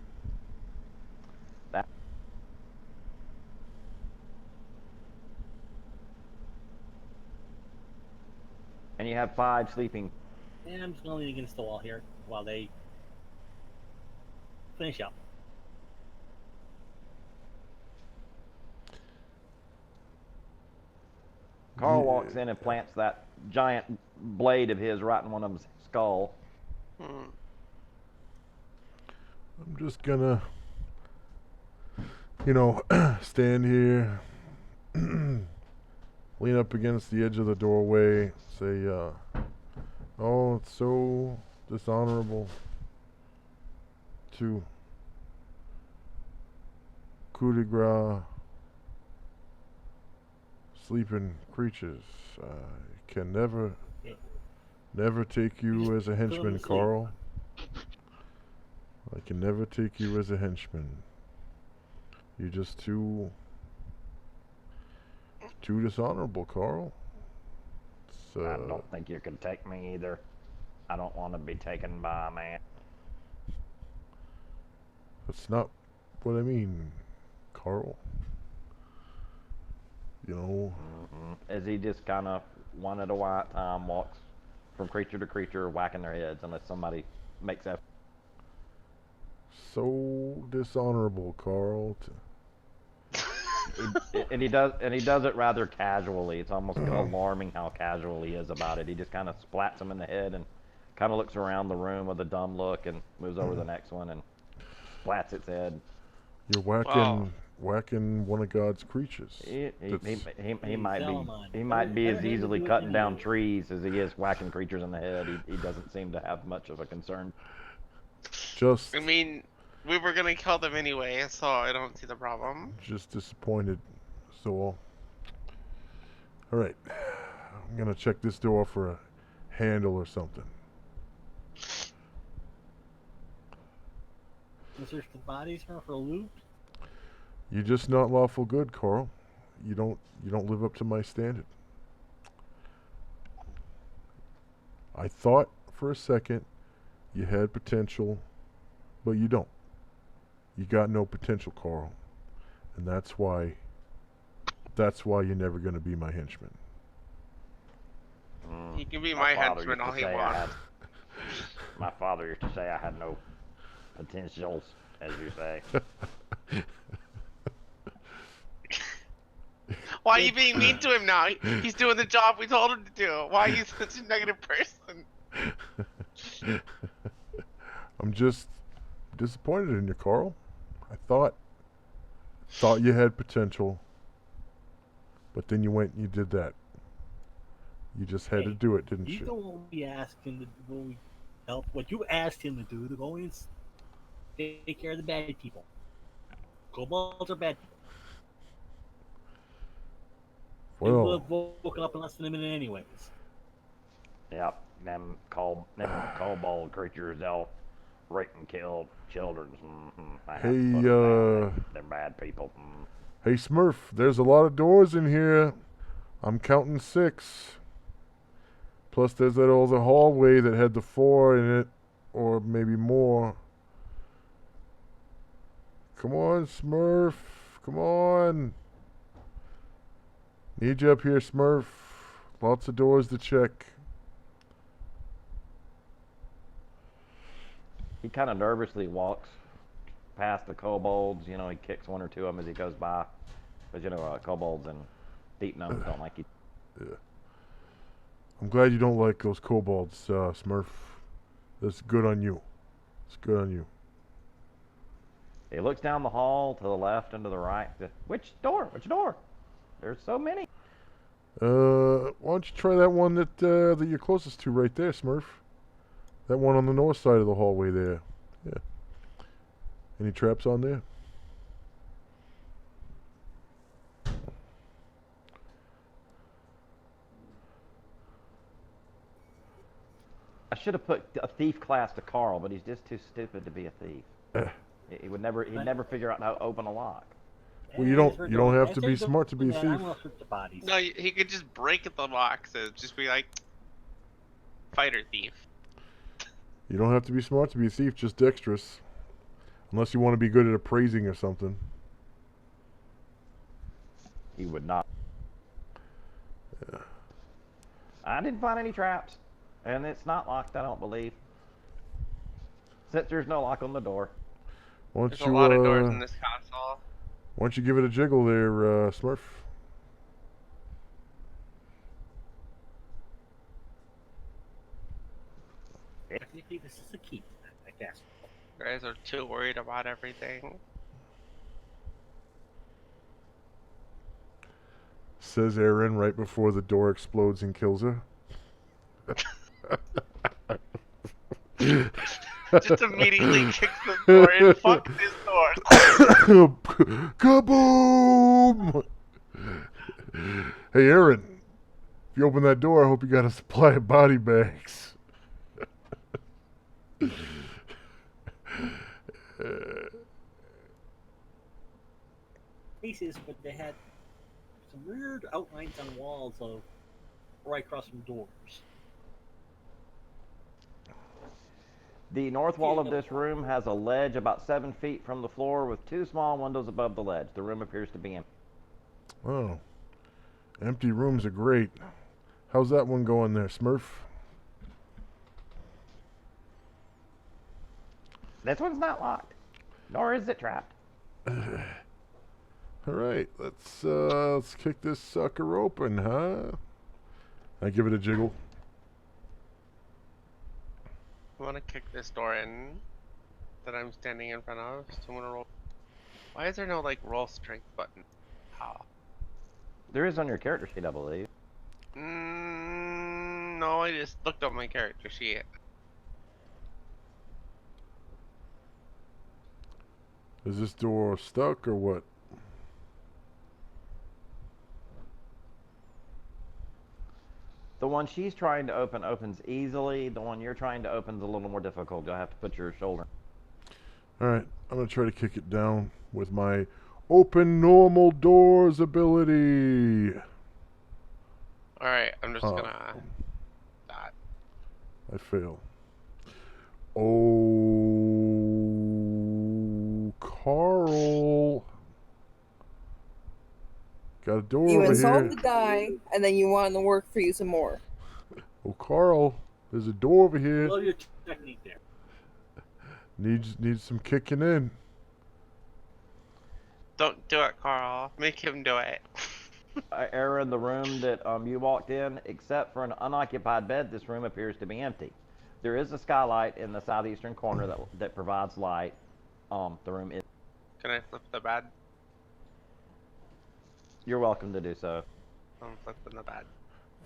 And you have 5 sleeping. And I'm just gonna lean against the wall here while they finish up. Carl Yeah. walks in and plants that giant blade of his right in one of them's skull. Hmm. I'm just gonna, stand here, lean up against the edge of the doorway, say, oh, it's so dishonorable to coup de grace sleeping creatures. I can never take you as a henchman, sleep. Carl. I can never take you as a henchman. You're just too dishonorable, Carl. I don't think you can take me either. I don't want to be taken by a man. That's not what I mean, Carl. As he just kind of one at a while time walks from creature to creature, whacking their heads unless somebody makes that. So dishonorable, Carl. And he does it rather casually. It's almost alarming how casual he is about it. He just kind of splats him in the head and kind of looks around the room with a dumb look and moves over to the next one and splats its head. You're Wow. whacking one of God's creatures. He He's might Salamon. be as Everything easily to do cutting with down you. trees as he is whacking creatures in the head. He doesn't seem to have much of a concern. Just I mean, we were gonna kill them anyway, so I don't see the problem. disappointed. So all right. I'm gonna check this door for a handle or something. Search the bodies for loot. You're just not lawful good, Carl. You don't live up to my standard. I thought for a second you had potential, but you don't. You got no potential, Carl. And that's why you're never going to be my henchman. He can be my father henchman used to all he say wants. My father used to say I had no potentials, as you say. Why are you being mean to him now? He's doing the job we told him to do. Why are you such a negative person? I'm just disappointed in you, Carl. I thought you had potential, but then you went and you did that. You just had to Hey, do it, didn't He's you? the one we asked him to when we help. What you asked him to do to go and take care of the bad people. Kobolds are bad people. They would Well, have woken up in less than a minute anyways. Yep, them kobold creatures, they'll rape and kill children. I have to Hey, put 'em down. They're bad people. hey Smurf, there's a lot of doors in here. I'm counting 6. Plus there's that other hallway that had the 4 in it, or maybe more. Come on, Smurf. Come on. Need you up here, Smurf. Lots of doors to check. He kind of nervously walks past the kobolds. You know, he kicks 1 or 2 of them as he goes by. But you know, kobolds and deep gnomes don't like you. Yeah. I'm glad you don't like those kobolds, Smurf. That's good on you. It's good on you. He looks down the hall to the left and to the right. Which door? Which door? There's so many. Why don't you try that one that you're closest to right there, Smurf? That one on the north side of the hallway there. Yeah. Any traps on there? I should have put a thief class to Carl, but he's just too stupid to be a thief. He'd never figure out how to open a lock. Well, you don't have to be smart to be a thief. I'm gonna search the bodies. No, he could just break the locks and just be like, fighter thief. You don't have to be smart to be a thief, just dexterous. Unless you want to be good at appraising or something. He would not. Yeah. I didn't find any traps. And it's not locked, I don't believe. Since there's no lock on the door. Why There's don't a you, lot of doors in this castle. why don't you give it a jiggle there, Smurf? Technically, this is a key, I guess. You guys are too worried about everything. Says Aaron right before the door explodes and kills her. Just immediately kicks the door in. Fuck this door. Kaboom! Hey, Aaron. If you open that door, I hope you got a supply of body bags. Cases, but they had some weird outlines on walls of right across from doors. The north wall of this room has a ledge about 7 feet from the floor with 2 small windows above the ledge. The room appears to be empty. Oh. Empty rooms are great. How's that one going there, Smurf? This one's not locked, nor is it trapped. Alright, let's kick this sucker open, huh? I give it a jiggle. I want to kick this door in that I'm standing in front of. So I'm gonna roll. Why is there no like roll strength button? How? There is on your character sheet, I believe. No, I just looked up my character sheet. Is this door stuck or what? The one she's trying to open opens easily. The one you're trying to open is a little more difficult. You'll have to put your shoulder. Alright, I'm going to try to kick it down with my open normal doors ability. Alright, I'm just gonna. That. I fail. Oh, Carl. Got a door You over insult here. the guy, and then you want him to work for you some more. Oh, Carl, there's a door over here. Love your technique there. Needs some kicking in. Don't do it, Carl. Make him do it. area in the room that you walked in, except for an unoccupied bed, this room appears to be empty. There is a skylight in the southeastern corner that provides light. The room is. Can I flip the bed? You're welcome to do so. I'm flipping the bed.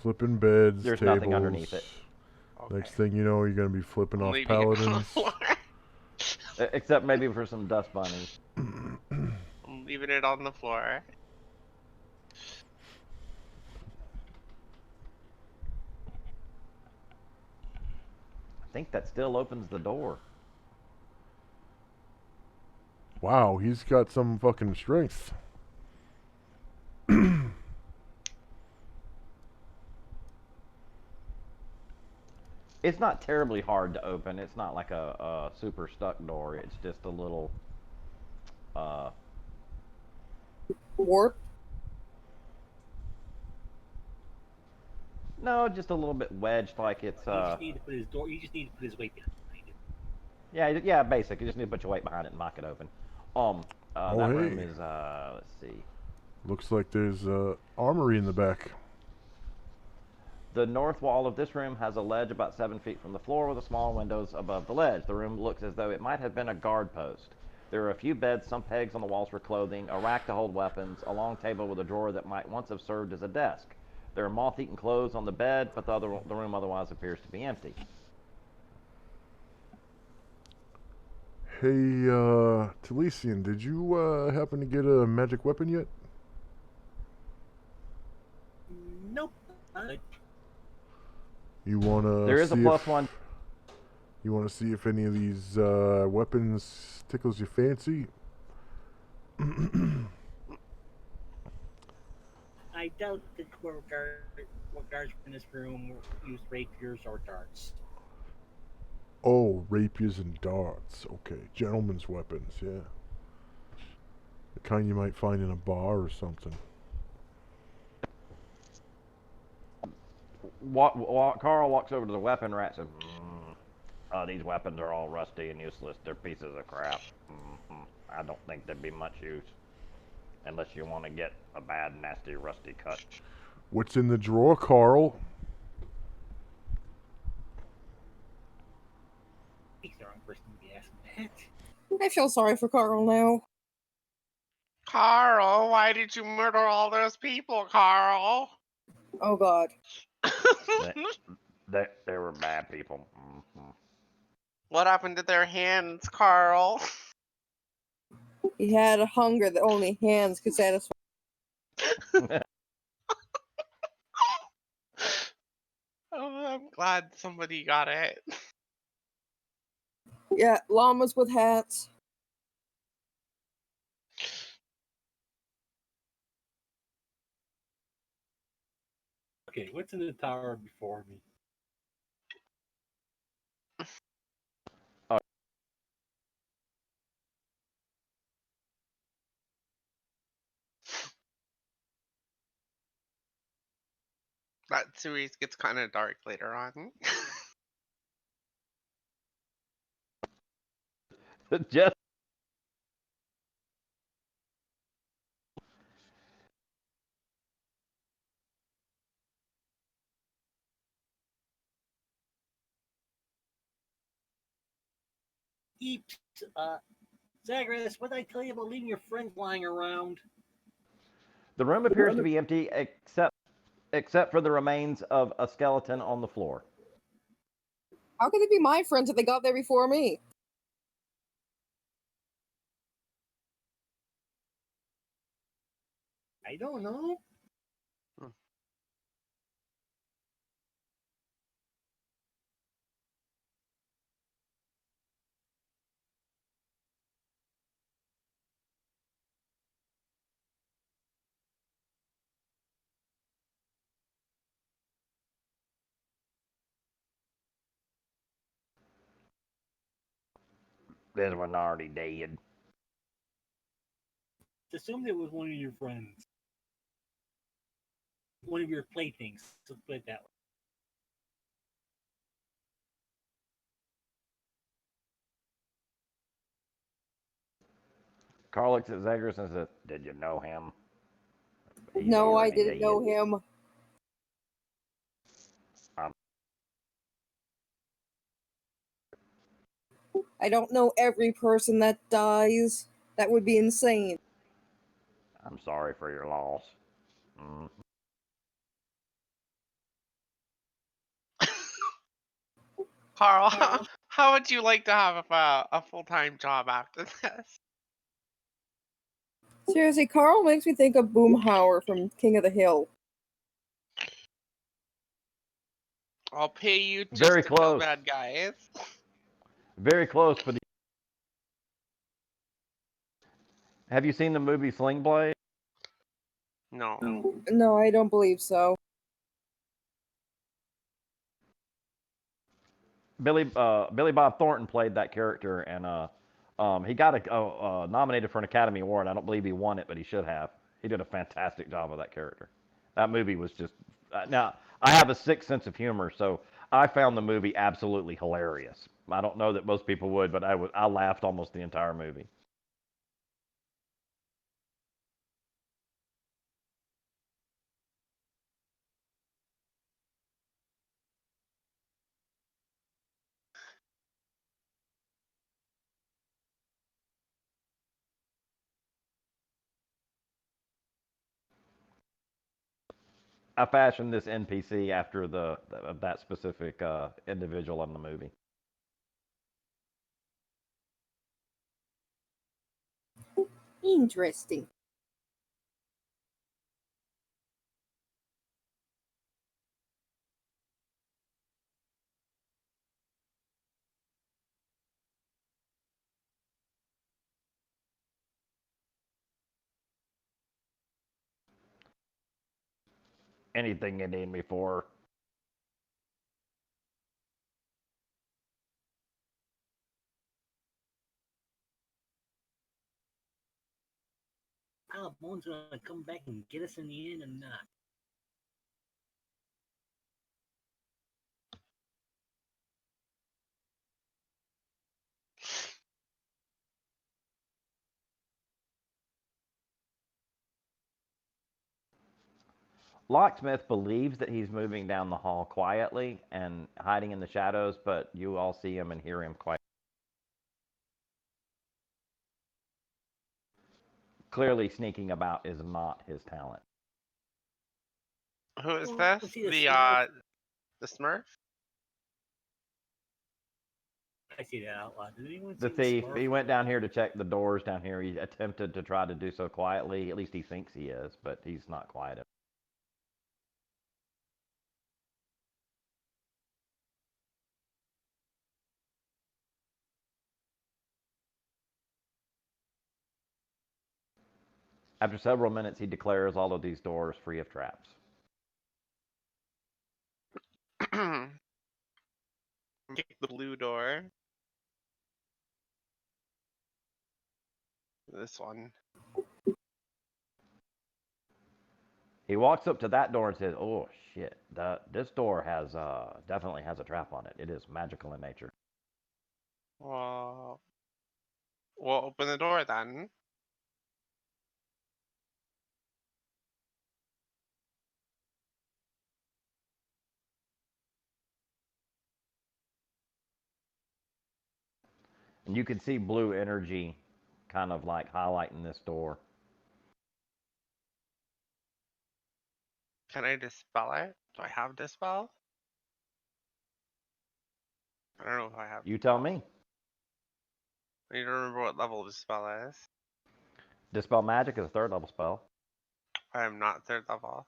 Flipping beds, There's tables. nothing underneath it. Okay. Next thing you know, you're gonna be flipping I'm off leaving it on the paladins. floor. Except maybe for some dust bunnies. I'm leaving it on the floor. I think that still opens the door. Wow, he's got some fucking strength. It's not terribly hard to open. It's not like a super stuck door. It's just a little. Warp. No, just a little bit wedged, like it's. You just need to put his door. You just need to put his weight behind it. Yeah, basic. You just need to put your weight behind it and knock it open. That room hey. is. Let's see. Looks like there's armory in the back. The north wall of this room has a ledge about 7 feet from the floor with a small windows above the ledge. The room looks as though it might have been a guard post. There are a few beds, some pegs on the walls for clothing, a rack to hold weapons, a long table with a drawer that might once have served as a desk. There are moth-eaten clothes on the bed, but the room otherwise appears to be empty. Hey, Talesian, did you happen to get a magic weapon yet? Nope. You wanna? There is a see plus if, one. You wanna see if any of these weapons tickles your fancy? I doubt that what guards in this room use rapiers or darts. Oh, rapiers and darts. Okay, gentlemen's weapons. Yeah, the kind you might find in a bar or something. Carl walks over to the weapon rack and says, these weapons are all rusty and useless. They're pieces of crap. I don't think they'd be much use. Unless you want to get a bad, nasty, rusty cut. What's in the drawer, Carl? He's the wrong person to be asking that. I feel sorry for Carl now. Carl, why did you murder all those people, Carl? Oh god. They were bad people. What happened to their hands, Carl? He had a hunger that only hands could satisfy. Oh, I'm glad somebody got it. Yeah, llamas with hats. Okay, what's in the tower before me? That series gets kind of dark later on. Just Eeps, Zagreus, what did I tell you about leaving your friends lying around? the room appears to be empty except for the remains of a skeleton on the floor. How could they be my friends if they got there before me? I don't know. This one already dead. Just assumed it was one of your friends. One of your playthings. Let's put it that way. Carl looks at Zagreus and says, "Did you know him?" He's No, I already didn't know dead. him. Um, I don't know every person that dies. That would be insane. I'm sorry for your loss. Mm. Carl, how would you like to have a full-time job after this? Seriously, Carl makes me think of Boomhauer from King of the Hill. I'll pay you just Very to kill close. bad guys. Very close, but have you seen the movie Sling Blade? No. No, I don't believe so. Billy Bob Thornton played that character, and he got nominated for an Academy Award. I don't believe he won it, but he should have. He did a fantastic job of that character. That movie was just now. I have a sick sense of humor, so I found the movie absolutely hilarious. I don't know that most people would, but I laughed almost the entire movie. I fashioned this NPC after that specific individual in the movie. Interesting. Anything you need me for? Bones gonna come back and get us in the end or not? Locksmith believes that he's moving down the hall quietly and hiding in the shadows, but you all see him and hear him quite clearly. Sneaking about is not his talent. Who is Well, this? see the Smurf? The Smurf? I see that out loud. Did anyone The see the thief, Smurf? he went down here to check the doors down here. He attempted to try to do so quietly. At least he thinks he is, but he's not quiet. After several minutes, he declares all of these doors free of traps. Kick the blue door. This one. He walks up to that door and says, "Oh shit! This door has definitely has a trap on it. It is magical in nature." Well, we'll open the door then. And you can see blue energy, kind of like highlighting this door. Can I dispel it? Do I have dispel? I don't know if I have. You tell me. I need to remember what level dispel is. Dispel magic is a third level spell. I am not third level.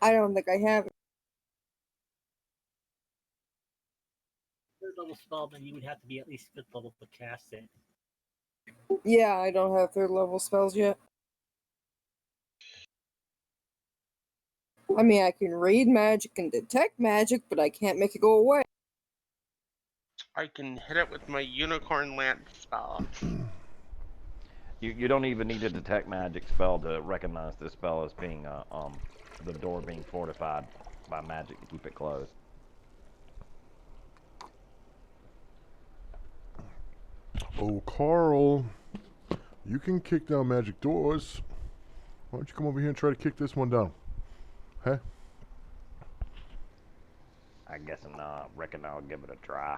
I don't think I have it. Third level spell, then you would have to be at least fifth level to cast it. Yeah, I don't have third level spells yet. I mean, I can read magic and detect magic, but I can't make it go away. I can hit it with my unicorn lance spell. You don't even need a detect magic spell to recognize this spell as being the door being fortified by magic to keep it closed. Oh, Carl. You can kick down magic doors. Why don't you come over here and try to kick this one down? Huh? I guess reckon I'll give it a try.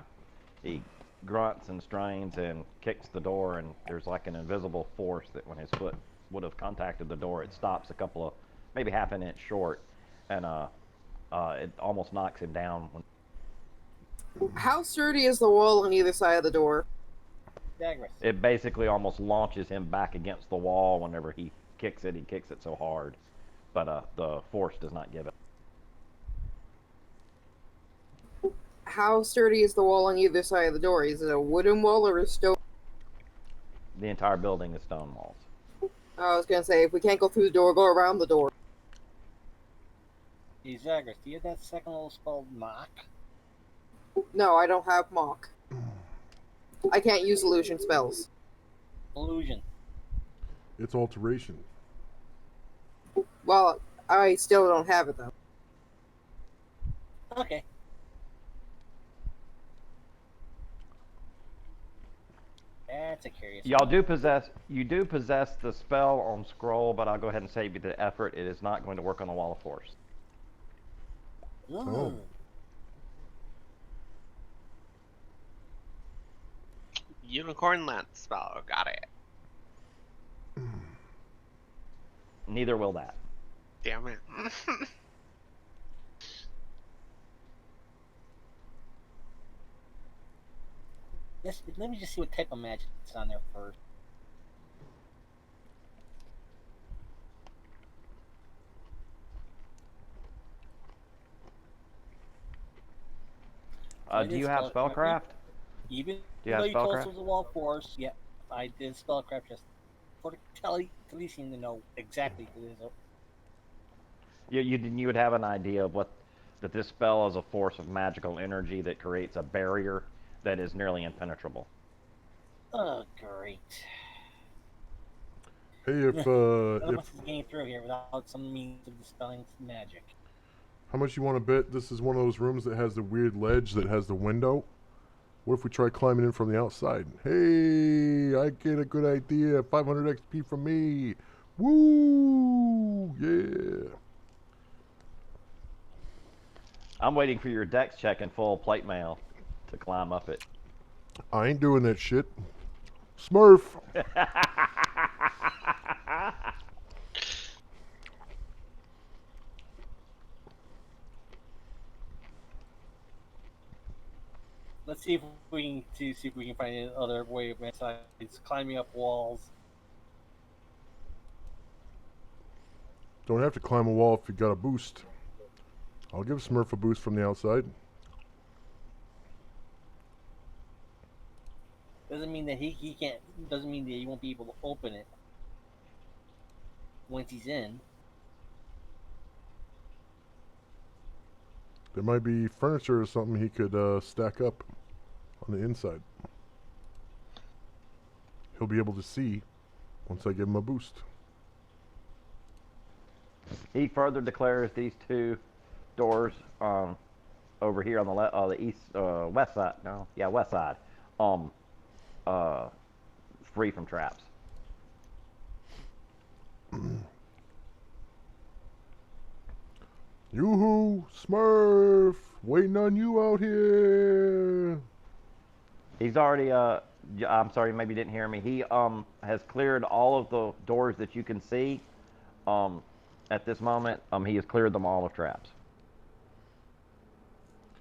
He grunts and strains and kicks the door, and there's like an invisible force that when his foot would have contacted the door, it stops a couple of, maybe half an inch short, and it almost knocks him down. How sturdy is the wall on either side of the door? Daggerous. It basically almost launches him back against the wall whenever he kicks it. He kicks it so hard, but the force does not give it. How sturdy is the wall on either side of the door? Is it a wooden wall or a stone? The entire building is stone walls. I was gonna say, if we can't go through the door, go around the door. Hey, Zagreus, do you have that second little spell, Mock? No, I don't have mock. I can't use illusion spells. Illusion. It's alteration. Well, I still don't have it though. Okay. That's a curious. You do possess the spell on scroll, but I'll go ahead and save you the effort. It is not going to work on the wall of force. Oh. Unicorn lance spell. Got it. Neither will that. Damn it. Let me just see what type of magic is on there first. Do you have spellcraft? Even Do you though have you told us spellcraft? it was a wall force, yeah, I did spellcraft just for Taliesin to know exactly who it is. You would have an idea of that this spell is a force of magical energy that creates a barrier that is nearly impenetrable. Oh, great. Hey, if None of us is getting through here without some means of dispelling magic. how much you want to bet this is one of those rooms that has the weird ledge that has the window? What if we try climbing in from the outside? Hey, I get a good idea. 500 XP from me. Woo! Yeah. I'm waiting for your dex check in full plate mail to climb up it. I ain't doing that shit. Smurf. Let's see if we can find another way of besides climbing up walls. Don't have to climb a wall if you got a boost. I'll give Smurf a boost from the outside. Doesn't mean that he can't. Doesn't mean that he won't be able to open it once he's in. There might be furniture or something he could stack up on the inside. He'll be able to see once I give him a boost. He further declares these two doors over here on the east west side. No, yeah, west side. Free from traps. Yoo-hoo, Smurf, waiting on you out here. He's already I'm sorry, maybe you didn't hear me. He has cleared all of the doors that you can see. At this moment, he has cleared them all of traps.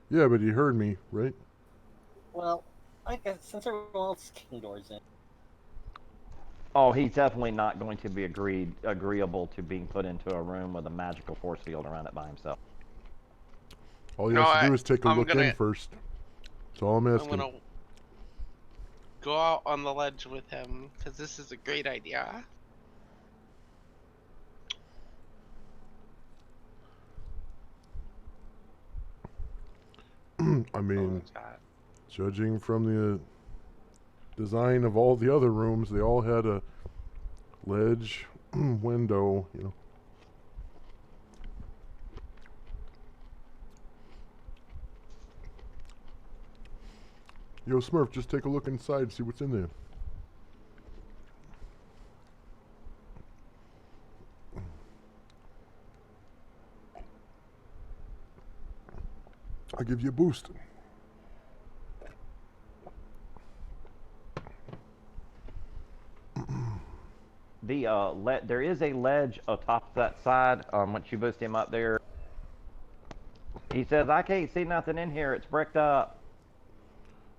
Yeah, but he heard me, right? Well, I guess since everyone else is kicking doors in. Oh, he's definitely not going to be agreeable to being put into a room with a magical force field around it by himself. All he No, has to do is take a I'm look gonna- in first. That's all I'm I'm asking. gonna go out on the ledge with him because this is a great idea. I mean, Oh, God. judging from the design of all the other rooms, they all had a ledge window, you know. Yo, Smurf, just take a look inside, see what's in there. I'll give you a boost. There is a ledge atop that side. Once you boost him up there, he says, "I can't see nothing in here. It's bricked up."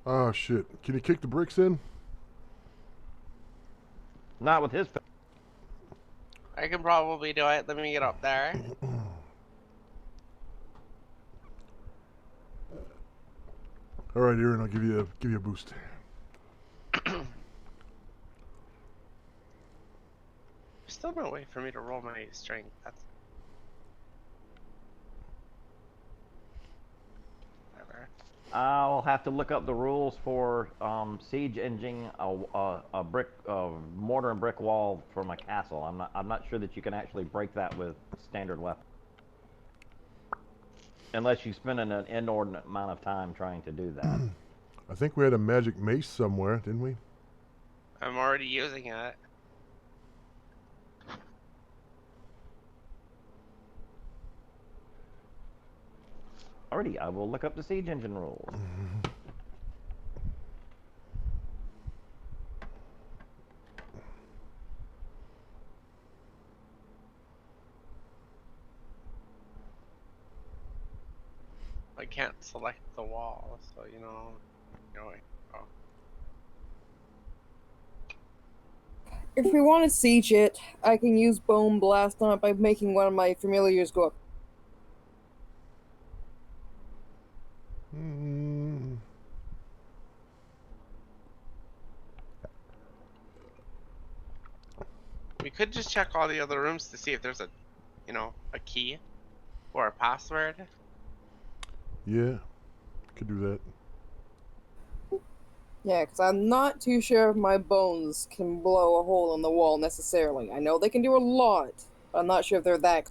Oh shit! Can you kick the bricks in? Not with his. I can probably do it. Let me get up there. All right, Aaron. I'll give you a boost. There's still no way for me to roll my strength. That's whatever. I'll have to look up the rules for siege engine a brick mortar and brick wall from a castle. I'm not sure that you can actually break that with standard weapon, unless you spend an inordinate amount of time trying to do that. I think we had a magic mace somewhere, didn't we? I'm already using it. Alrighty, I will look up the siege engine rules. I can't select the wall, so you know. Oh. If we want to siege it, I can use Bone Blast on it by making one of my familiars go up. Mm. We could just check all the other rooms to see if there's a key or a password. Yeah, could do that. Yeah, because I'm not too sure if my bones can blow a hole in the wall necessarily. I know they can do a lot, but I'm not sure if they're that.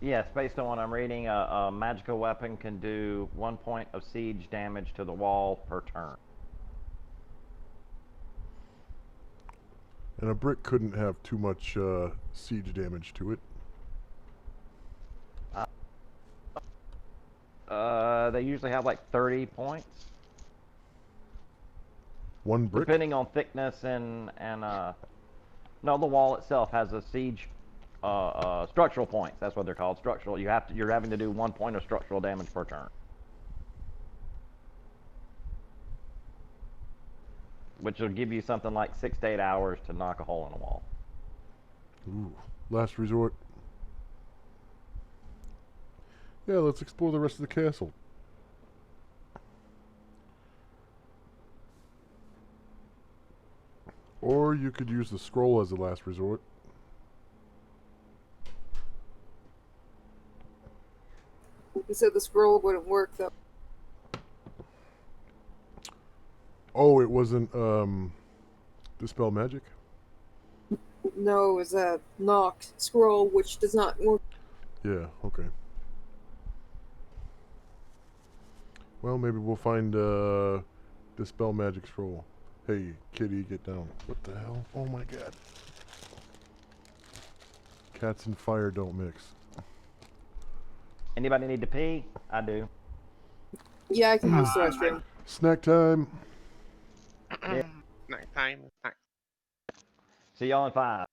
Yes, based on what I'm reading, a magical weapon can do 1 point of siege damage to the wall per turn. And a brick couldn't have too much siege damage to it. They usually have like 30 points, One brick? depending on thickness and no, the wall itself has a siege structural points. That's what they're called, structural. You're having to do 1 point of structural damage per turn, which will give you something like 6 to 8 hours to knock a hole in a wall. Ooh, last resort. Yeah, let's explore the rest of the castle. Or you could use the scroll as the last resort. You said the scroll wouldn't work though. Oh, it wasn't dispel magic? No, it was a knock scroll, which does not work. Yeah, okay. Well, maybe we'll find dispel magic scroll. Hey, kitty, get down. What the hell? Oh my god. Cats and fire don't mix. Anybody need to pee? I do. Yeah, I can use the restroom. Snack time. Nighttime. See y'all in 5.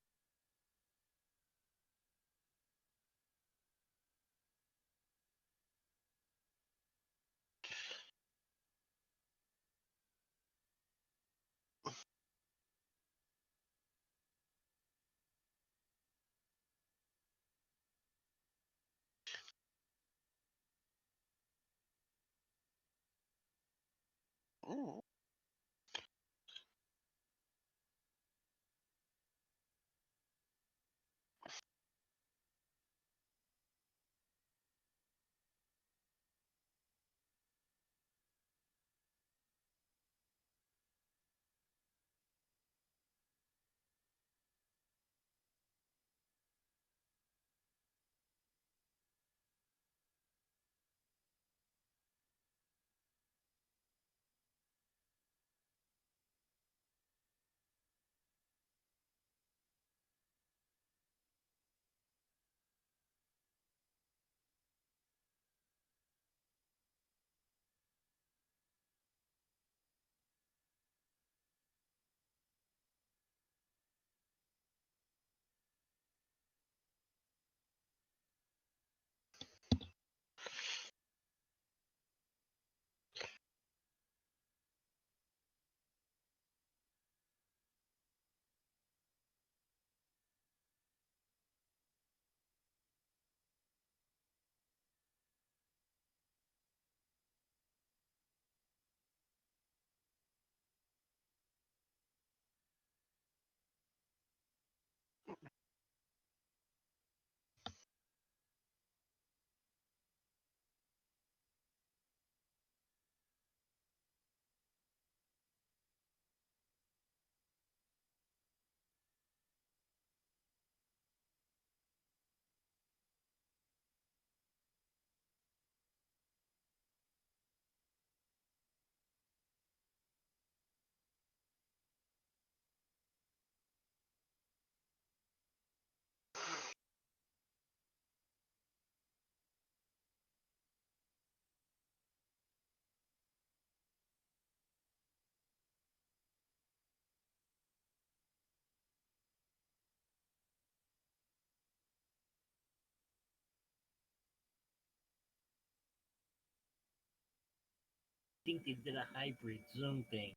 Ooh. think they did a hybrid Zoom thing.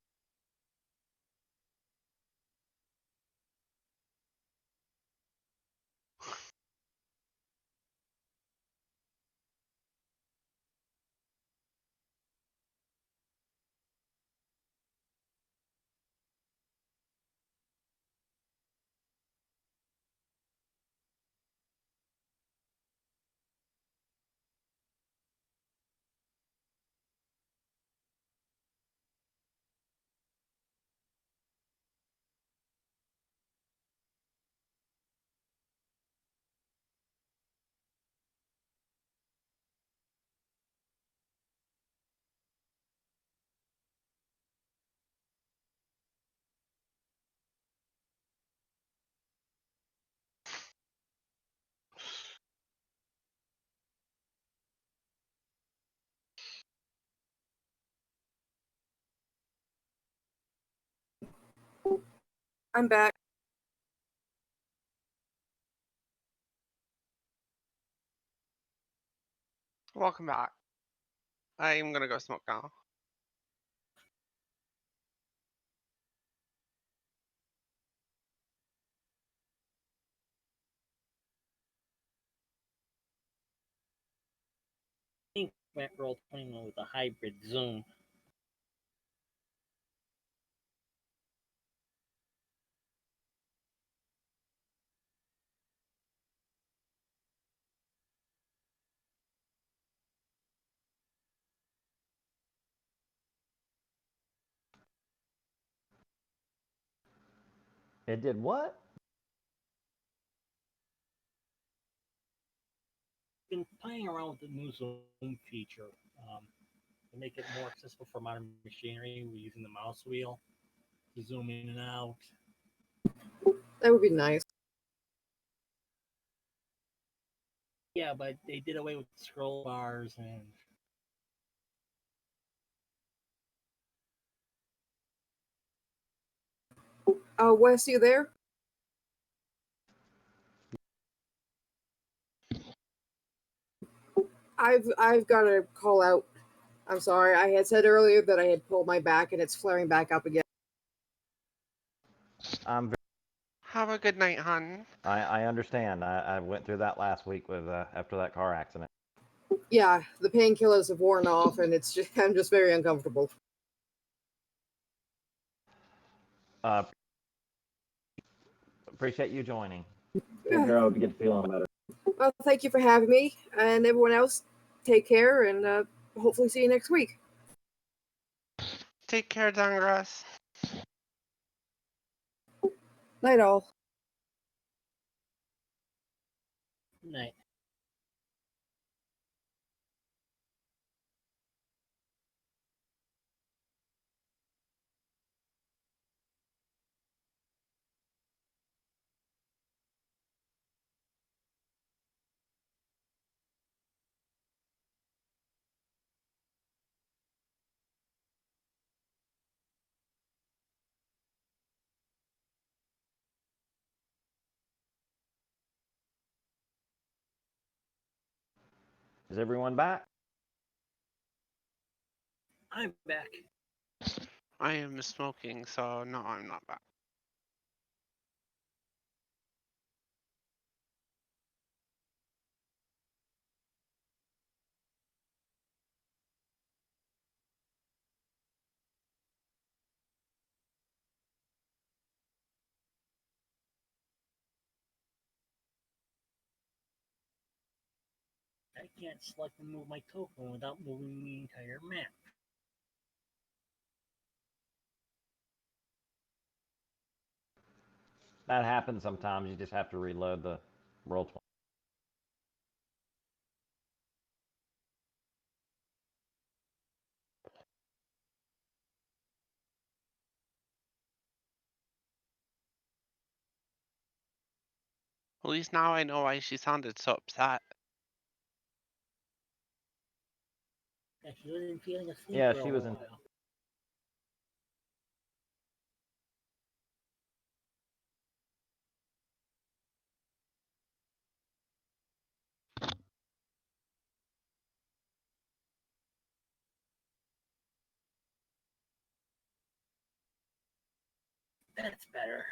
I'm back. Welcome back. I'm gonna go smoke now. I think Roll 21 with a hybrid Zoom. It did what? Been playing around with the new Zoom feature to make it more accessible for modern machinery. We're using the mouse wheel to zoom in and out. That would be nice. Yeah, but they did away with scroll bars and Wes, you there? I've got to call out. I'm sorry. I had said earlier that I had pulled my back and it's flaring back up again. Have a good night, hon. I understand. I went through that last week with after that car accident. Yeah, the painkillers have worn off, and it's just I'm just very uncomfortable. Appreciate you joining. Yeah. Here, I hope you get feeling better. Well, thank you for having me, and everyone else. Take care, and hopefully see you next week. Take care, Dangras. Night all. night. Is everyone back? I'm back. I am smoking, so no, I'm not back. I can't select and move my token without moving the entire map. That happens sometimes. You just have to reload the roll 20. At least now I know why she sounded so upset. Yeah, she wasn't feeling asleep Yeah, for she a was in. while. That's better.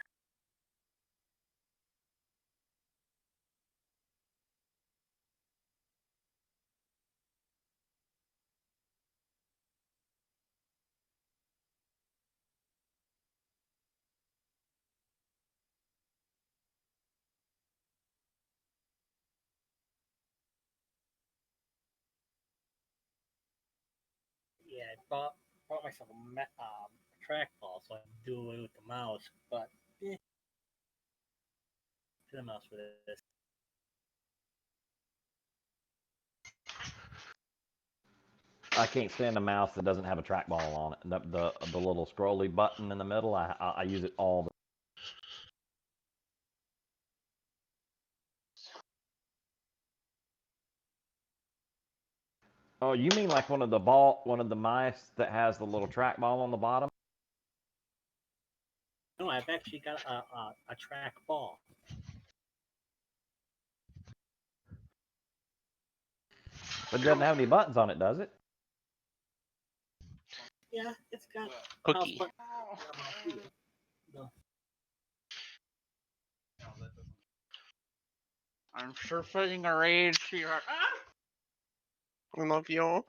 Yeah, I bought myself a trackball so I can do away with the mouse, but to the mouse for this. I can't stand a mouse that doesn't have a trackball on it. The little scrolly button in the middle, I use it all the Oh, you mean like one of the mice that has the little trackball on the bottom? No, I've actually got a track ball. But it doesn't have any buttons on it, does it? Yeah, it's got mouse Cookie. button. No. I'm sure feeling a rage here. I love you.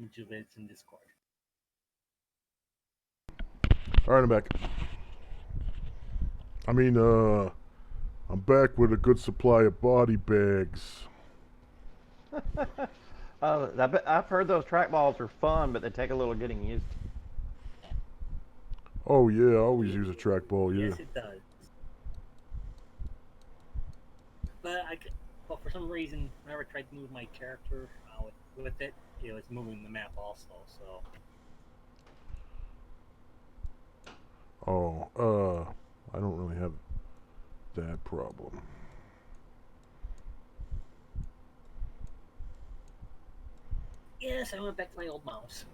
It's in Discord. Alright, I'm back. I mean, I'm back with a good supply of body bags. I've heard those trackballs are fun, but they take a little getting used to. Oh yeah, I always use a trackball, yeah. Yes, it does. But but for some reason, whenever I tried to move my character with it, it was moving the map also. So Oh, I don't really have that problem. yes, I went back to my old mouse.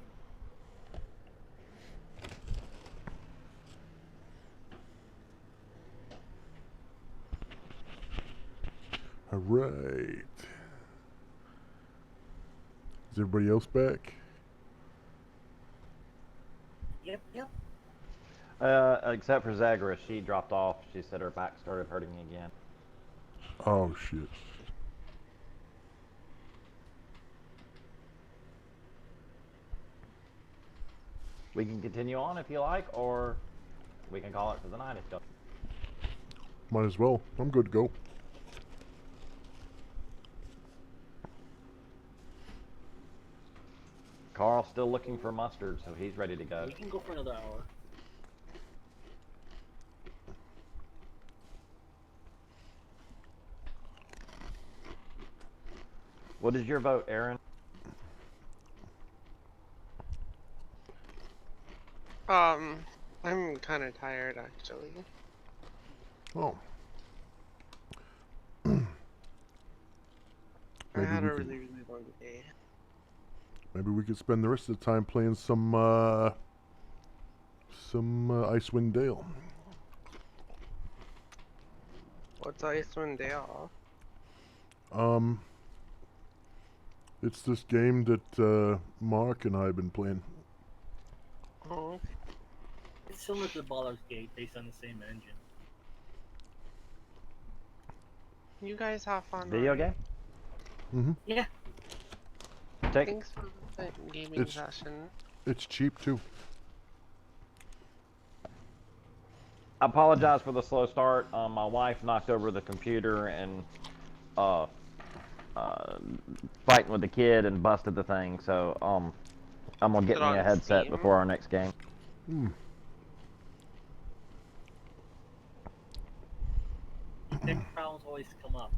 Alright. Is everybody else back? Yep. Except for Zagreus, she dropped off. She said her back started hurting again. Oh shit. We can continue on if you like, or we can call it for the night if you Might as well. I'm good to go. Carl's still looking for mustard, so he's ready to go. We can go for another hour. What is your vote, Aaron? I'm kind of tired actually. Oh. I Maybe had we a can- really long day. Maybe we could spend the rest of the time playing some Icewind Dale. What's Icewind Dale? It's this game that Mark and I have been playing. Oh, It's similar to Baldur's Gate, based on the same engine. you guys have fun. Video on it. game? Mm-hmm. Yeah. Take Thanks for the gaming It's- session. It's cheap too. I apologize for the slow start. My wife knocked over the computer and fighting with the kid and busted the thing. So I'm gonna get Is it me on a headset Steam? before our next game. Hmm. Big problems always come up.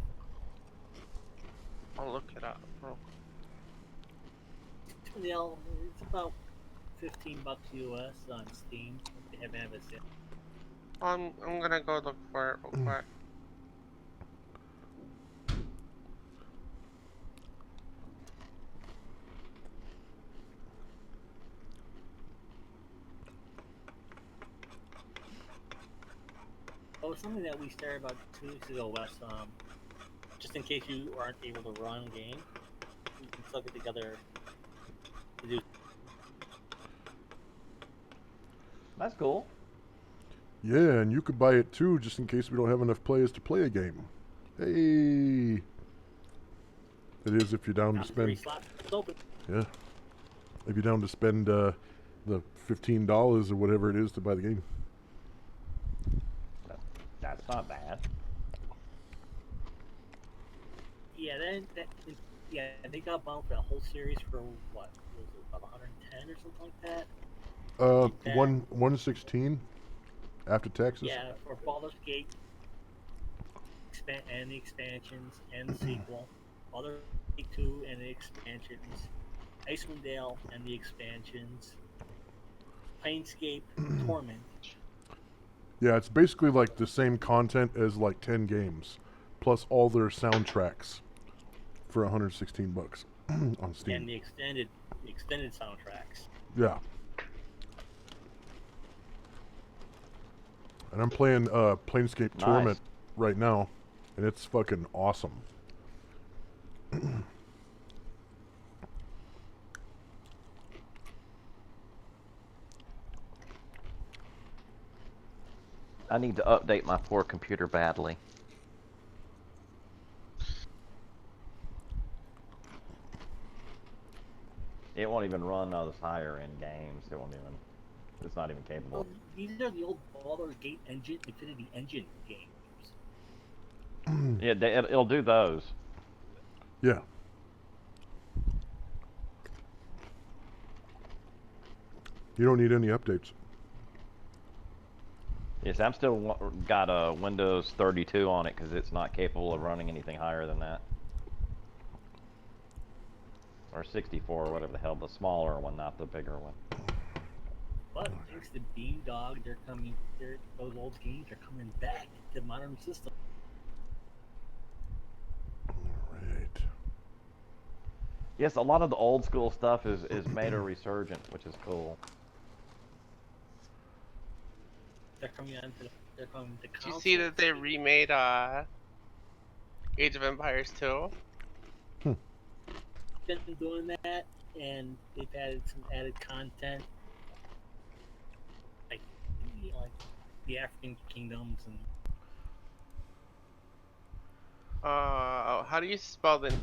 I'll look it up. Real quick. It's about $15 US on Steam. If they haven't it. I'm gonna go look for it real quick. Oh, something that we started about 2 weeks ago, Wes. Just in case you aren't able to run game, you can still get together to do. That's cool. Yeah, and you could buy it too, just in case we don't have enough players to play a game. Hey. It is if you're down to Three spend. slots open. Yeah. If you're down to spend the $15 or whatever it is to buy the game. That's not bad. Yeah, yeah, they got bumped for the whole series for what was it, about 110 or something like that. Yeah. 116 after taxes. Yeah, for Baldur's Gate and the expansions and the sequel, Baldur's Gate 2 and the expansions, Icewind Dale and the expansions, Planescape Torment. Yeah, it's basically like the same content as like 10 games, plus all their soundtracks for 116 bucks on Steam. And the extended soundtracks. Yeah. And I'm playing Planescape Nice. Torment right now, and it's fucking awesome. I need to update my poor computer badly. It won't even run those higher end games. It won't even. It's not even capable. Well, these are the old Baldur's Gate engine, Infinity Engine games. Yeah, it'll do those. Yeah. You don't need any updates. Yes, I'm still got a Windows 32 on it because it's not capable of running anything higher than that. Or 64, or whatever the hell, the smaller one, not the bigger one. But thanks to Beamdog, those old games are coming back to modern systems. Right. Yes, a lot of the old school stuff is made a resurgence, which is cool. They're coming on to Did you console. see that they remade Age of Empires 2? Been doing that, and they've added some added content, like the African kingdoms and How do you spell the?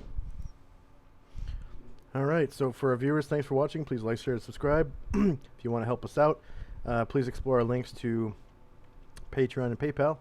All right, so for our viewers, thanks for watching. Please like, share, and subscribe. If you want to help us out, please explore our links to Patreon and PayPal.